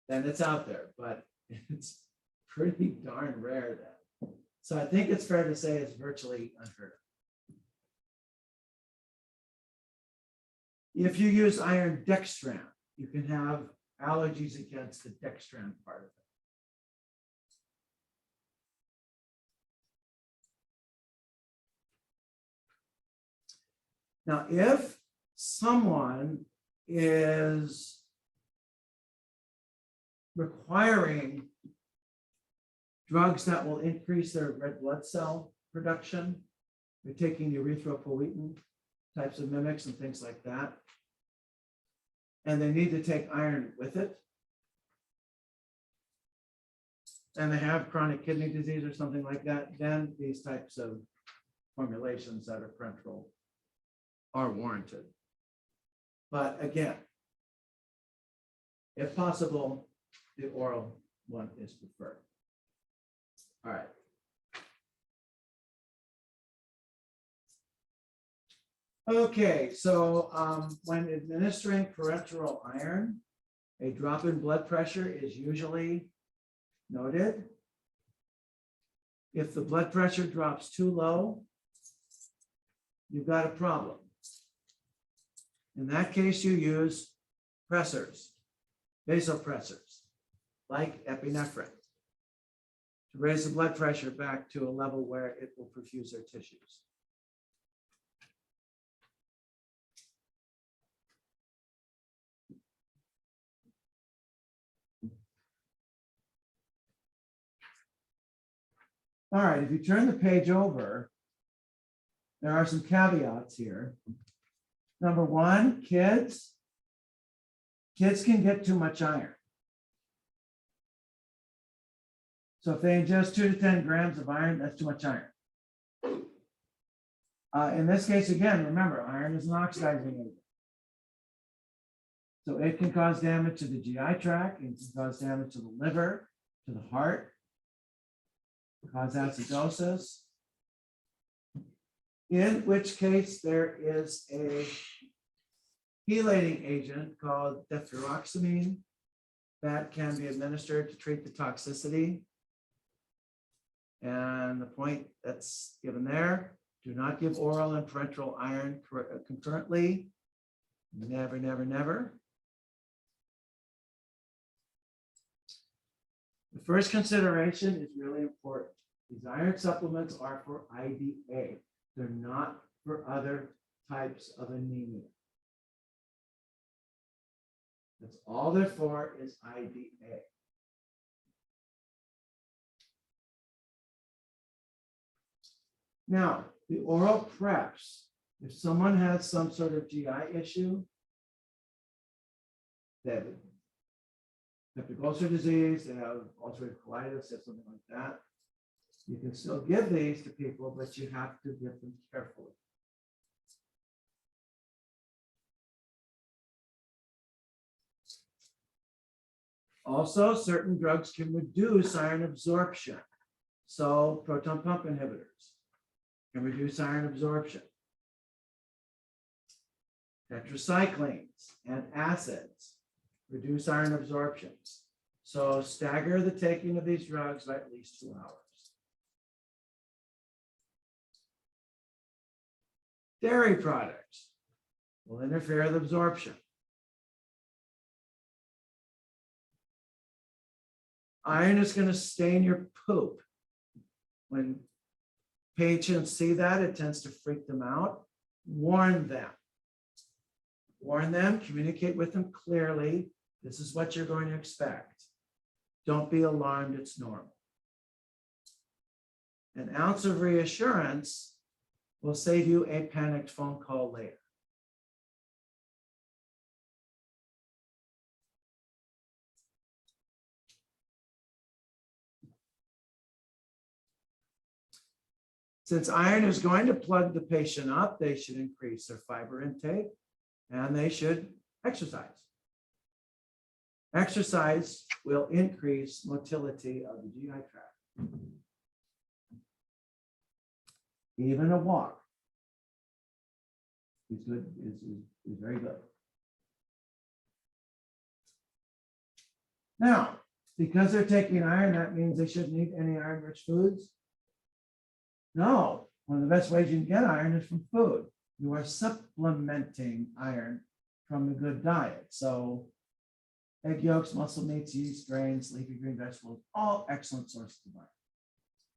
S1: then it's out there, but it's pretty darn rare then. So I think it's fair to say it's virtually unheard of. If you use iron dextran, you can have allergies against the dextran part of it. Now, if someone is requiring drugs that will increase their red blood cell production, they're taking the erythropoietin types of mimics and things like that, and they need to take iron with it, and they have chronic kidney disease or something like that, then these types of formulations that are parenteral are warranted. But again, if possible, the oral one is preferred. All right. Okay, so when administering parenteral iron, a drop in blood pressure is usually noted. If the blood pressure drops too low, you've got a problem. In that case, you use pressors, vasopressors, like epinephrine, to raise the blood pressure back to a level where it will perfuse their tissues. All right, if you turn the page over, there are some caveats here. Number one, kids can get too much iron. So if they ingest 2 to 10 grams of iron, that's too much iron. In this case, again, remember, iron is an oxidizing agent. So it can cause damage to the GI tract, it can cause damage to the liver, to the heart, cause acidosis, in which case there is a chelating agent called deferoxamine that can be administered to treat the toxicity. And the point that's given there, do not give oral and parenteral iron concurrently. Never, never, never. The first consideration is really important. These iron supplements are for IDA. They're not for other types of anemia. That's all they're for is IDA. Now, the oral preps, if someone has some sort of GI issue, they have peptic ulcer disease, they have ulcerative colitis, they have something like that, you can still give these to people, but you have to give them carefully. Also, certain drugs can reduce iron absorption. So proton pump inhibitors can reduce iron absorption. Tetracyclines and acids reduce iron absorptions. So stagger the taking of these drugs by at least 2 hours. Dairy products will interfere with absorption. Iron is going to stain your poop. When patients see that, it tends to freak them out. Warn them. Warn them, communicate with them clearly. This is what you're going to expect. Don't be alarmed, it's normal. An ounce of reassurance will save you a panicked phone call later. Since iron is going to plug the patient up, they should increase their fiber intake and they should exercise. Exercise will increase motility of the GI tract. Even a walk is good, is very good. Now, because they're taking iron, that means they shouldn't eat any iron-rich foods? No, one of the best ways you can get iron is from food. You are supplementing iron from a good diet. So egg yolks, muscle meats, yeast, grains, leafy green vegetables, all excellent sources of iron.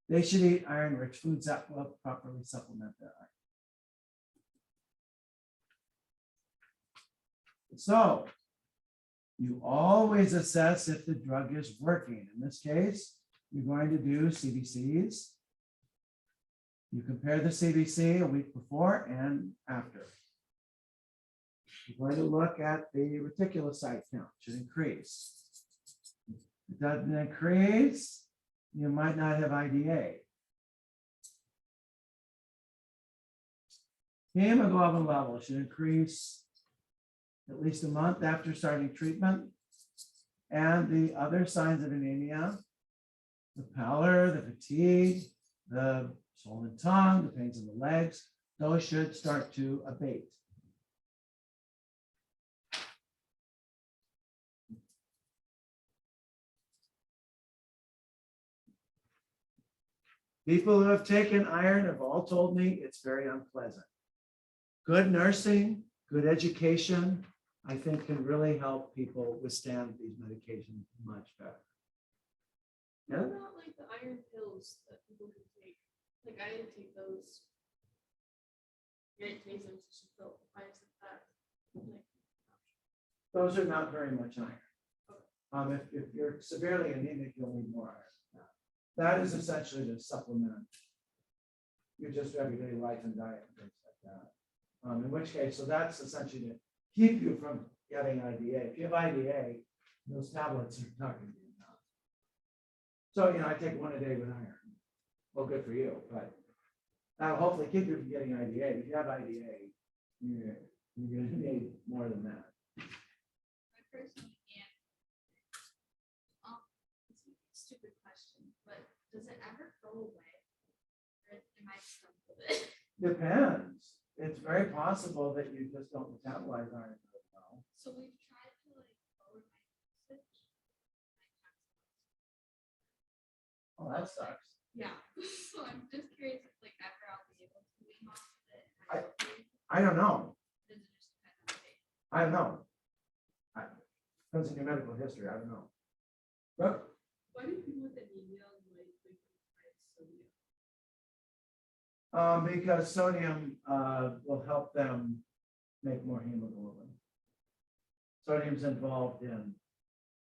S1: They should eat iron-rich foods that will properly supplement their iron. So you always assess if the drug is working. In this case, you're going to do CBCs. You compare the CBC a week before and after. You're going to look at the reticulocyte count, should increase. If it doesn't increase, you might not have IDA. Hemoglobin level should increase at least a month after starting treatment. And the other signs of anemia, the pallor, the fatigue, the swollen tongue, the pains in the legs, those should start to abate. People who have taken iron have all told me it's very unpleasant. Good nursing, good education, I think can really help people withstand these medications much better.
S2: What about like the iron pills that people can take? Like I didn't take those. I didn't take them to fill the pipes like that. Like,
S1: Those are not very much iron. If you're severely anemic, you'll need more iron. That is essentially to supplement your just everyday life and diet and things like that. In which case, so that's essentially to keep you from getting IDA. If you have IDA, those tablets are not going to be enough. So, I take one a day with iron. Well, good for you, but that'll hopefully keep you from getting IDA. If you have IDA, you're going to need more than that.
S2: I personally can't. It's a stupid question, but does it ever go away? Or am I stuck with it?
S1: Depends. It's very possible that you just don't metabolize iron very well.
S2: So we've tried to like lower my usage.
S1: Oh, that sucks.
S2: Yeah. So I'm just curious if like ever I'll be able to wean off of it.
S1: I don't know.
S2: Does it just depend on me?
S1: I don't know. Depends on your medical history. I don't know. But
S2: Why do people with anemia like sodium?
S1: because sodium will help them make more hemoglobin. Sodium's involved in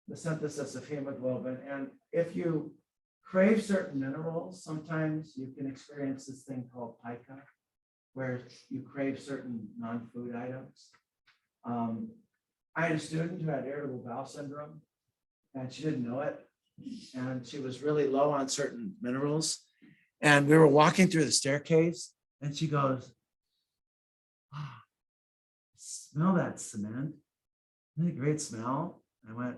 S1: the synthesis of hemoglobin. And if you crave certain minerals, sometimes you can experience this thing called pica, where you crave certain non-food items. I had a student who had irritable bowel syndrome, and she didn't know it. And she was really low on certain minerals. And we were walking through the staircase, and she goes, "Oh, smell that cement. Isn't it a great smell?" I went,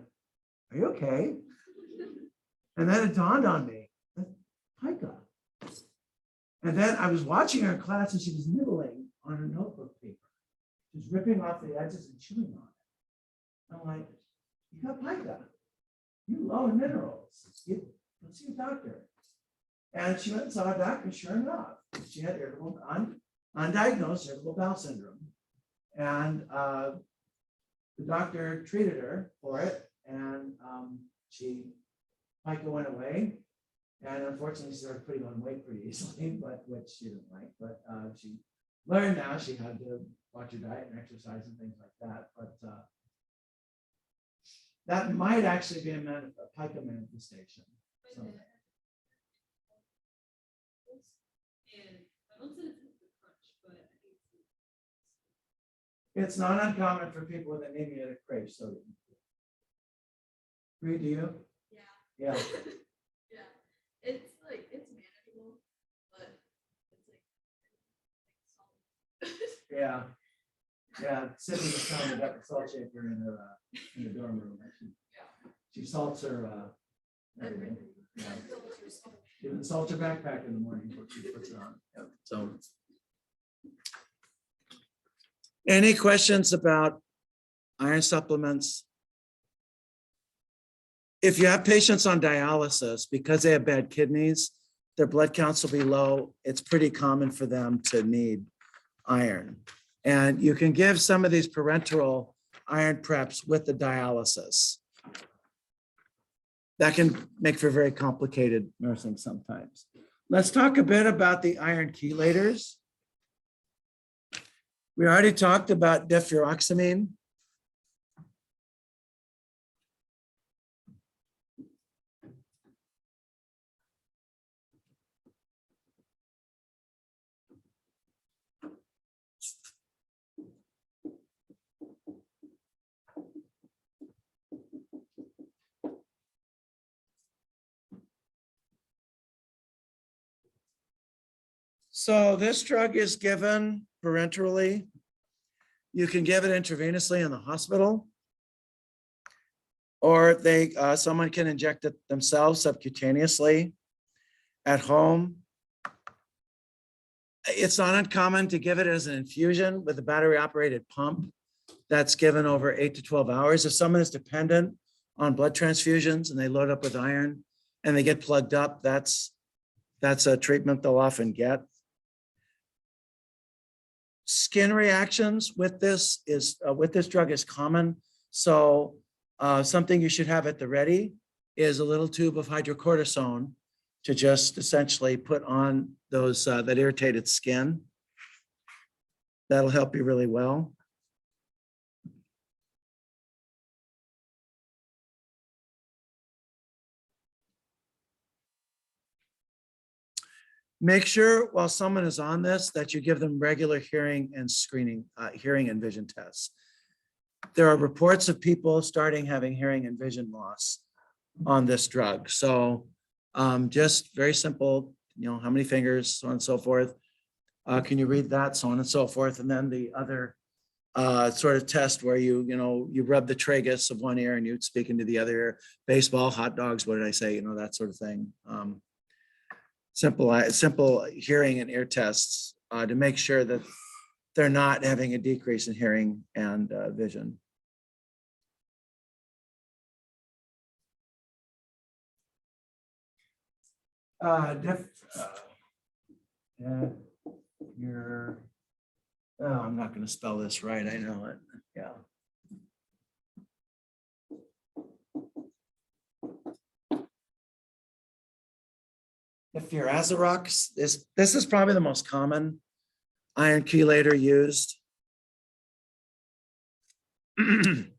S1: "Are you okay?" And then it dawned on me, that's pica. And then I was watching her in class, and she was nibbling on her notebook paper. She's ripping off the edges and chewing on it. I'm like, you got pica. You low in minerals. Let's see a doctor. And she went and saw a doctor, sure enough. She had undiagnosed irritable bowel syndrome. And the doctor treated her for it, and pica went away. And unfortunately, she started putting on weight pretty easily, but which she didn't like. But she learned now she had to watch her diet and exercise and things like that. But that might actually be a pica manifestation. So. It's not uncommon for people with anemia to crave sodium. Agree, do you?
S2: Yeah.
S1: Yeah.
S2: Yeah. It's manageable, but it's like salt.
S1: Yeah. Yeah. Sydney was telling me about the salt shaker in the dorm room. She salts her everything. Yeah. Even salts her backpack in the morning before she puts it on. Yep. So. Any questions about iron supplements? If you have patients on dialysis, because they have bad kidneys, their blood counts will be low. It's pretty common for them to need iron. And you can give some of these parenteral iron preps with the dialysis. That can make for very complicated nursing sometimes. Let's talk a bit about the iron chelators. We already talked about defuroxamine. So this drug is given parenterally. You can give it intravenously in the hospital, or someone can inject it themselves subcutaneously at home. It's not uncommon to give it as an infusion with a battery-operated pump that's given over 8 to 12 hours. If someone is dependent on blood transfusions and they load up with iron and they get plugged up, that's a treatment they'll often get. Skin reactions with this drug is common. So something you should have at the ready is a little tube of hydrocortisone to just essentially put on those that irritated skin. That'll help you really well. Make sure while someone is on this that you give them regular hearing and screening, hearing and vision tests. There are reports of people starting having hearing and vision loss on this drug. So just very simple, how many fingers, so on and so forth. Can you read that, so on and so forth. And then the other sort of test where you rub the tragus of one ear and you speak into the other ear. Baseball, hot dogs, what did I say? That sort of thing. Simple hearing and ear tests to make sure that they're not having a decrease in hearing and vision. I'm not going to spell this right. I know it. Yeah. If your Azarox this is probably the most common iron chelator used. It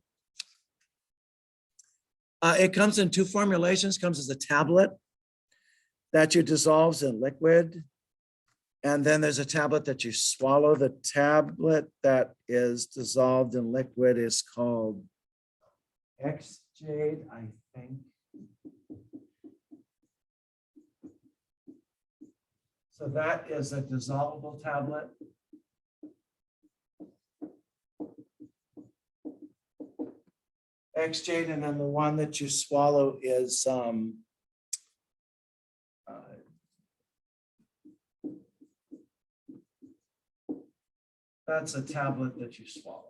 S1: comes in 2 formulations. Comes as a tablet that you dissolves in liquid, and then there's a tablet that you swallow. The tablet that is dissolved in liquid is called X-Jade, I think. So that is a dissolvable tablet. X-Jade, and then the one that you swallow is That's a tablet that you swallow.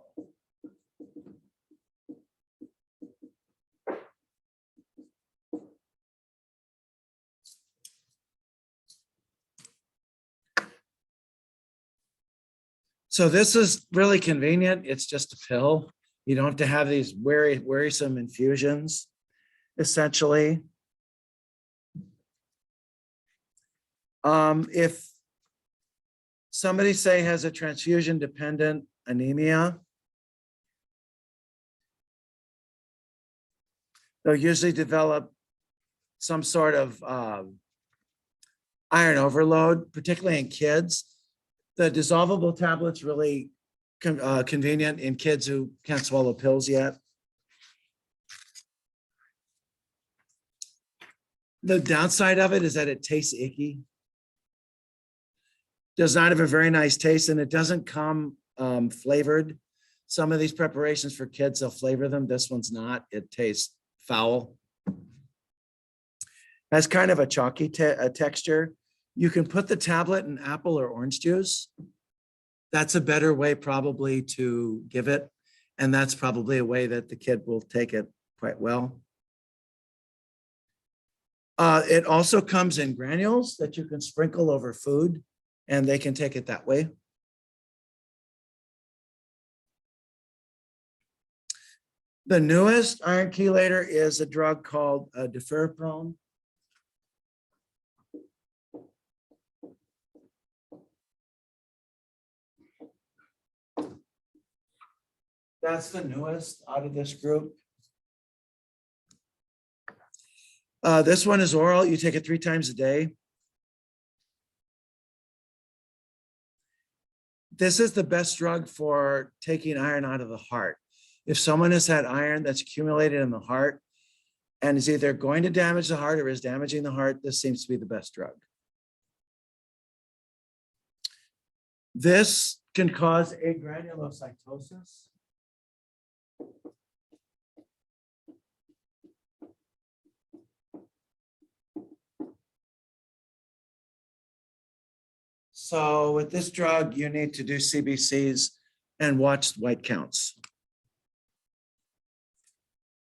S1: So this is really convenient. It's just a pill. You don't have to have these wearisome infusions, essentially. If somebody, say, has a transfusion dependent anemia, they'll usually develop some sort of iron overload, particularly in kids. The dissolvable tablets really convenient in kids who can't swallow pills yet. The downside of it is that it tastes icky. Does not have a very nice taste, and it doesn't come flavored. Some of these preparations for kids, they'll flavor them. This one's not. It tastes foul. Has kind of a chalky texture. You can put the tablet in apple or orange juice. That's a better way probably to give it. And that's probably a way that the kid will take it quite well. It also comes in granules that you can sprinkle over food, and they can take it that way. The newest iron chelator is a drug called erythropoietin. That's the newest out of this group. This one is oral. You take it 3 times a day. This is the best drug for taking iron out of the heart. If someone has had iron that's accumulated in the heart and is either going to damage the heart or is damaging the heart, this seems to be the best drug. This can cause agranulocytosis. So with this drug, you need to do CBCs and watch white counts.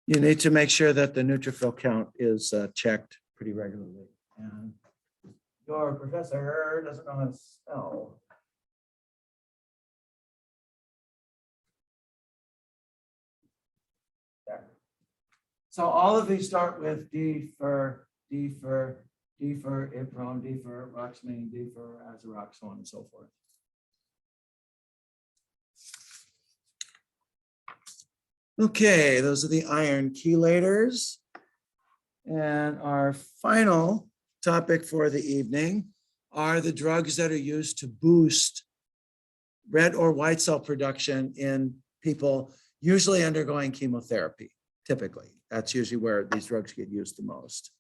S1: You need to make sure that the neutrophil count is checked pretty regularly. And your professor doesn't know how to spell. There. So all of these start with D for Ipron, D for Roxamine, D for Azarox, so on and so forth. Okay, those are the iron chelators. And our final topic for the evening are the drugs that are used to boost red or white cell production in people usually undergoing chemotherapy, typically. That's usually where these drugs get used the most.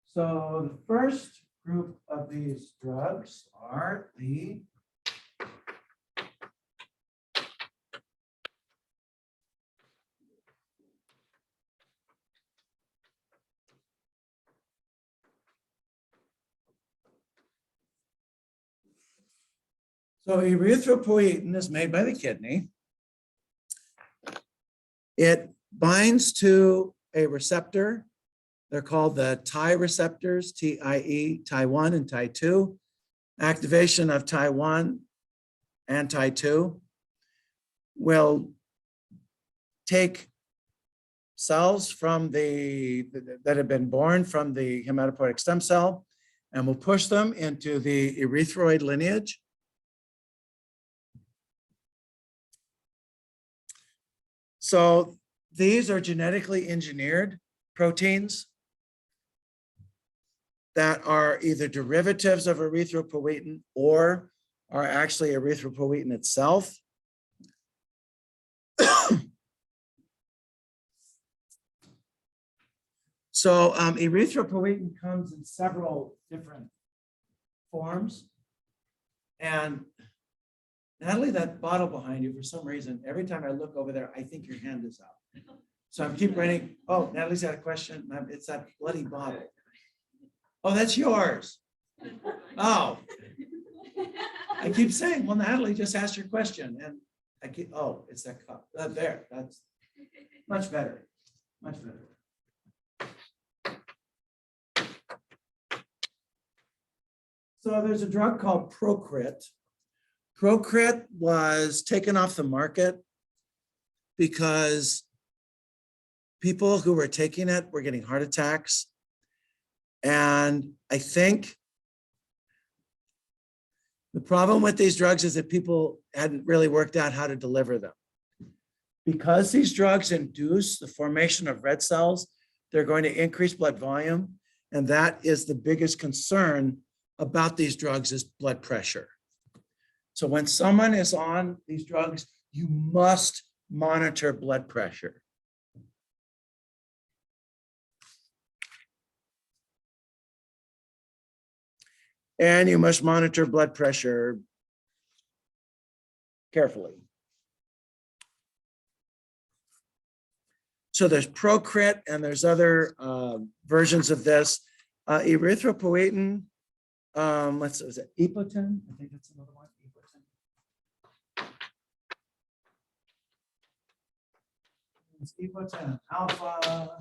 S1: So the first group of these drugs are the erythropoietin is made by the kidney. It binds to a receptor. They're called the TIE receptors, TIE, TIE1 and TIE2. Activation of TIE1 and TIE2 will take cells from that have been born from the hematopoietic stem cell and will push them into the erythroid lineage. So these are genetically engineered proteins that are either derivatives of erythropoietin or are actually erythropoietin itself. So erythropoietin comes in several different forms. And Natalie, that bottle behind you, for some reason, every time I look over there, I think your hand is up. So I keep running. Oh, Natalie's got a question. It's that bloody bottle. Oh, that's yours. Oh, I keep saying, well, Natalie just asked your question and I keep, oh, it's that cup. There, that's much better, much better. So there's a drug called Procrit. Procrit was taken off the market because people who were taking it were getting heart attacks. And I think the problem with these drugs is that people hadn't really worked out how to deliver them. Because these drugs induce the formation of red cells, they're going to increase blood volume. And that is the biggest concern about these drugs is blood pressure. So when someone is on these drugs, you must monitor blood pressure. And you must monitor blood pressure carefully. So there's Procrit and there's other versions of this. Erythropoietin, is it epoetin? I think that's another one. Epoetin. It's epoetin alpha.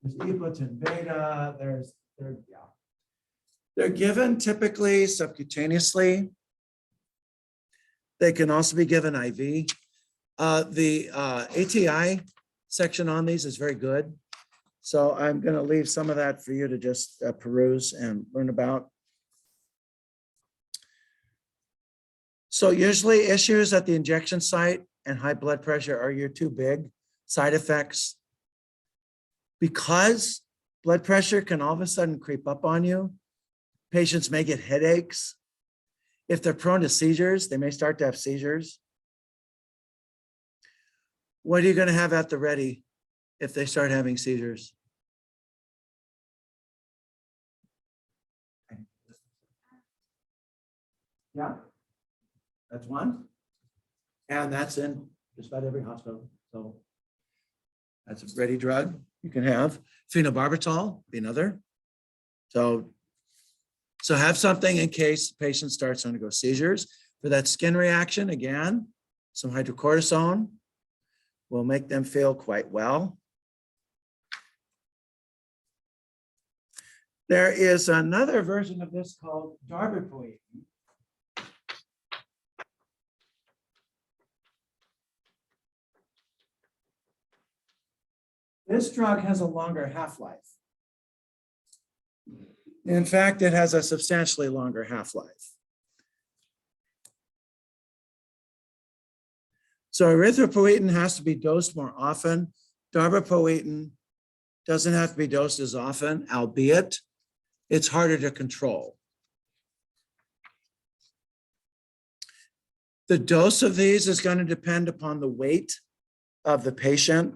S1: There's epoetin beta. They're given typically subcutaneously. They can also be given IV. The ATI section on these is very good. So I'm going to leave some of that for you to just peruse and learn about. So usually issues at the injection site and high blood pressure are your two big side effects. Because blood pressure can all of a sudden creep up on you, patients may get headaches. If they're prone to seizures, they may start to have seizures. What are you going to have at the ready if they start having seizures? Yeah, that's one. And that's in just about every hospital. So that's a ready drug you can have. Phenobarbital, be another. So have something in case the patient starts to undergo seizures. For that skin reaction, again, some hydrocortisone will make them feel quite well. There is another version of this called darbepoetin. This drug has a longer half-life. In fact, it has a substantially longer half-life. So erythropoietin has to be dosed more often. Darbepoetin doesn't have to be dosed as often, albeit it's harder to control. The dose of these is going to depend upon the weight of the patient.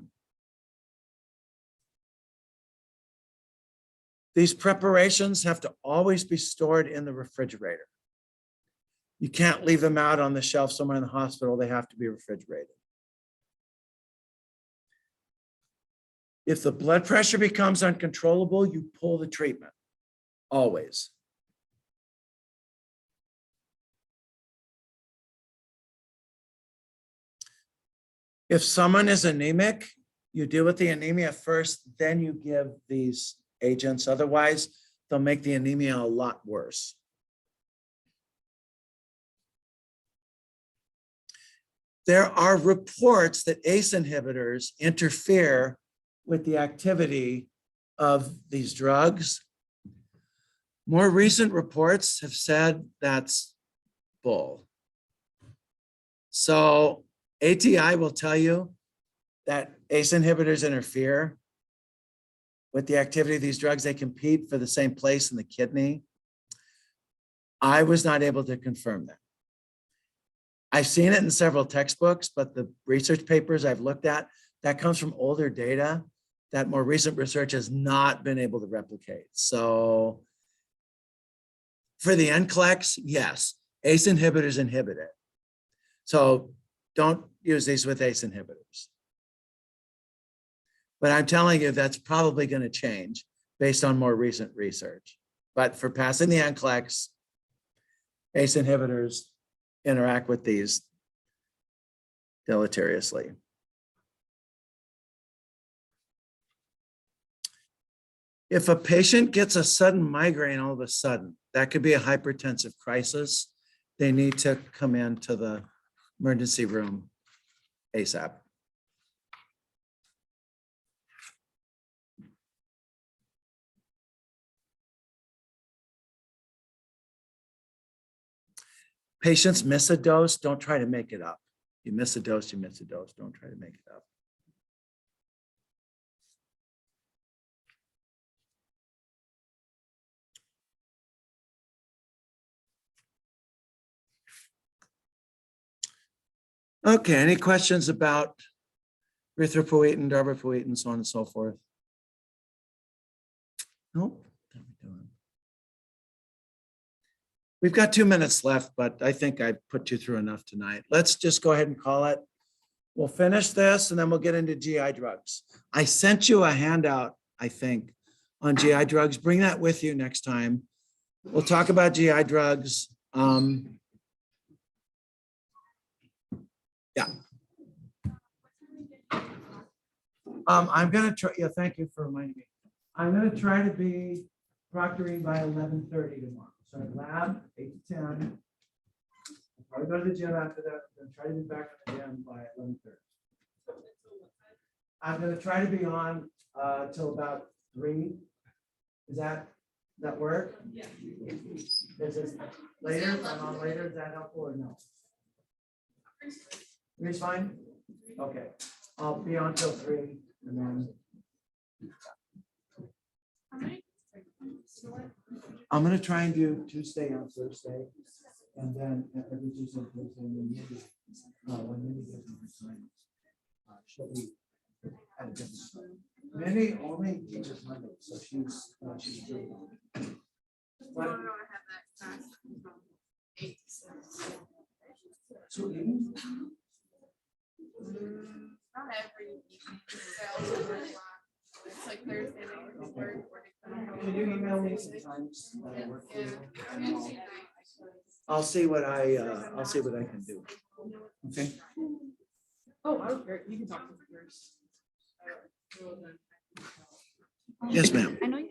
S1: These preparations have to always be stored in the refrigerator. You can't leave them out on the shelf somewhere in the hospital. They have to be refrigerated. If the blood pressure becomes uncontrollable, you pull the treatment, always. If someone is anemic, you deal with the anemia first, then you give these agents. Otherwise, they'll make the anemia a lot worse. There are reports that ACE inhibitors interfere with the activity of these drugs. More recent reports have said that's bull. So ATI will tell you that ACE inhibitors interfere with the activity of these drugs. They compete for the same place in the kidney. I was not able to confirm that. I've seen it in several textbooks, but the research papers I've looked at, that comes from older data that more recent research has not been able to replicate. So for the NCLEX, yes, ACE inhibitors inhibit it. So don't use these with ACE inhibitors. But I'm telling you, that's probably going to change based on more recent research. But for passing the NCLEX, ACE inhibitors interact with these deleteriously. If a patient gets a sudden migraine all of a sudden, that could be a hypertensive crisis. They need to come into the emergency room ASAP. Patients miss a dose, don't try to make it up. You miss a dose, you miss a dose. Don't try to make it up. Okay, any questions about erythropoietin, darbepoietin, so on and so forth? Nope. We've got 2 minutes left, but I think I put you through enough tonight. Let's just go ahead and call it. We'll finish this and then we'll get into GI drugs. I sent you a handout, I think, on GI drugs. Bring that with you next time. We'll talk about GI drugs. Yeah. I'm gonna try, yeah, thank you for reminding me. I'm gonna try to be proctoring by 11:30 tomorrow. So I lab 8 to 10. I'll probably go to the gym after that. I'm gonna try to be back in the gym by 11:30. I'm gonna try to be on till about 3. Is that work? Yeah. Is this later? If I'm on later, is that helpful or no? 3's fine? Okay. I'll be on till 3 and then I'm gonna try and do Tuesday on Thursday and then every Tuesday and Thursday and then maybe when Minnie gives me her time, she'll be at a different time. Minnie only teaches Monday, so she's free. But- So evening?
S2: Not every evening. It's like Thursday night before work.
S1: Can you email me sometimes? That'll work for you. And I'll see what I can do. Okay.
S4: Oh, I don't care. You can talk to me first.
S1: Yes, ma'am.
S3: I know you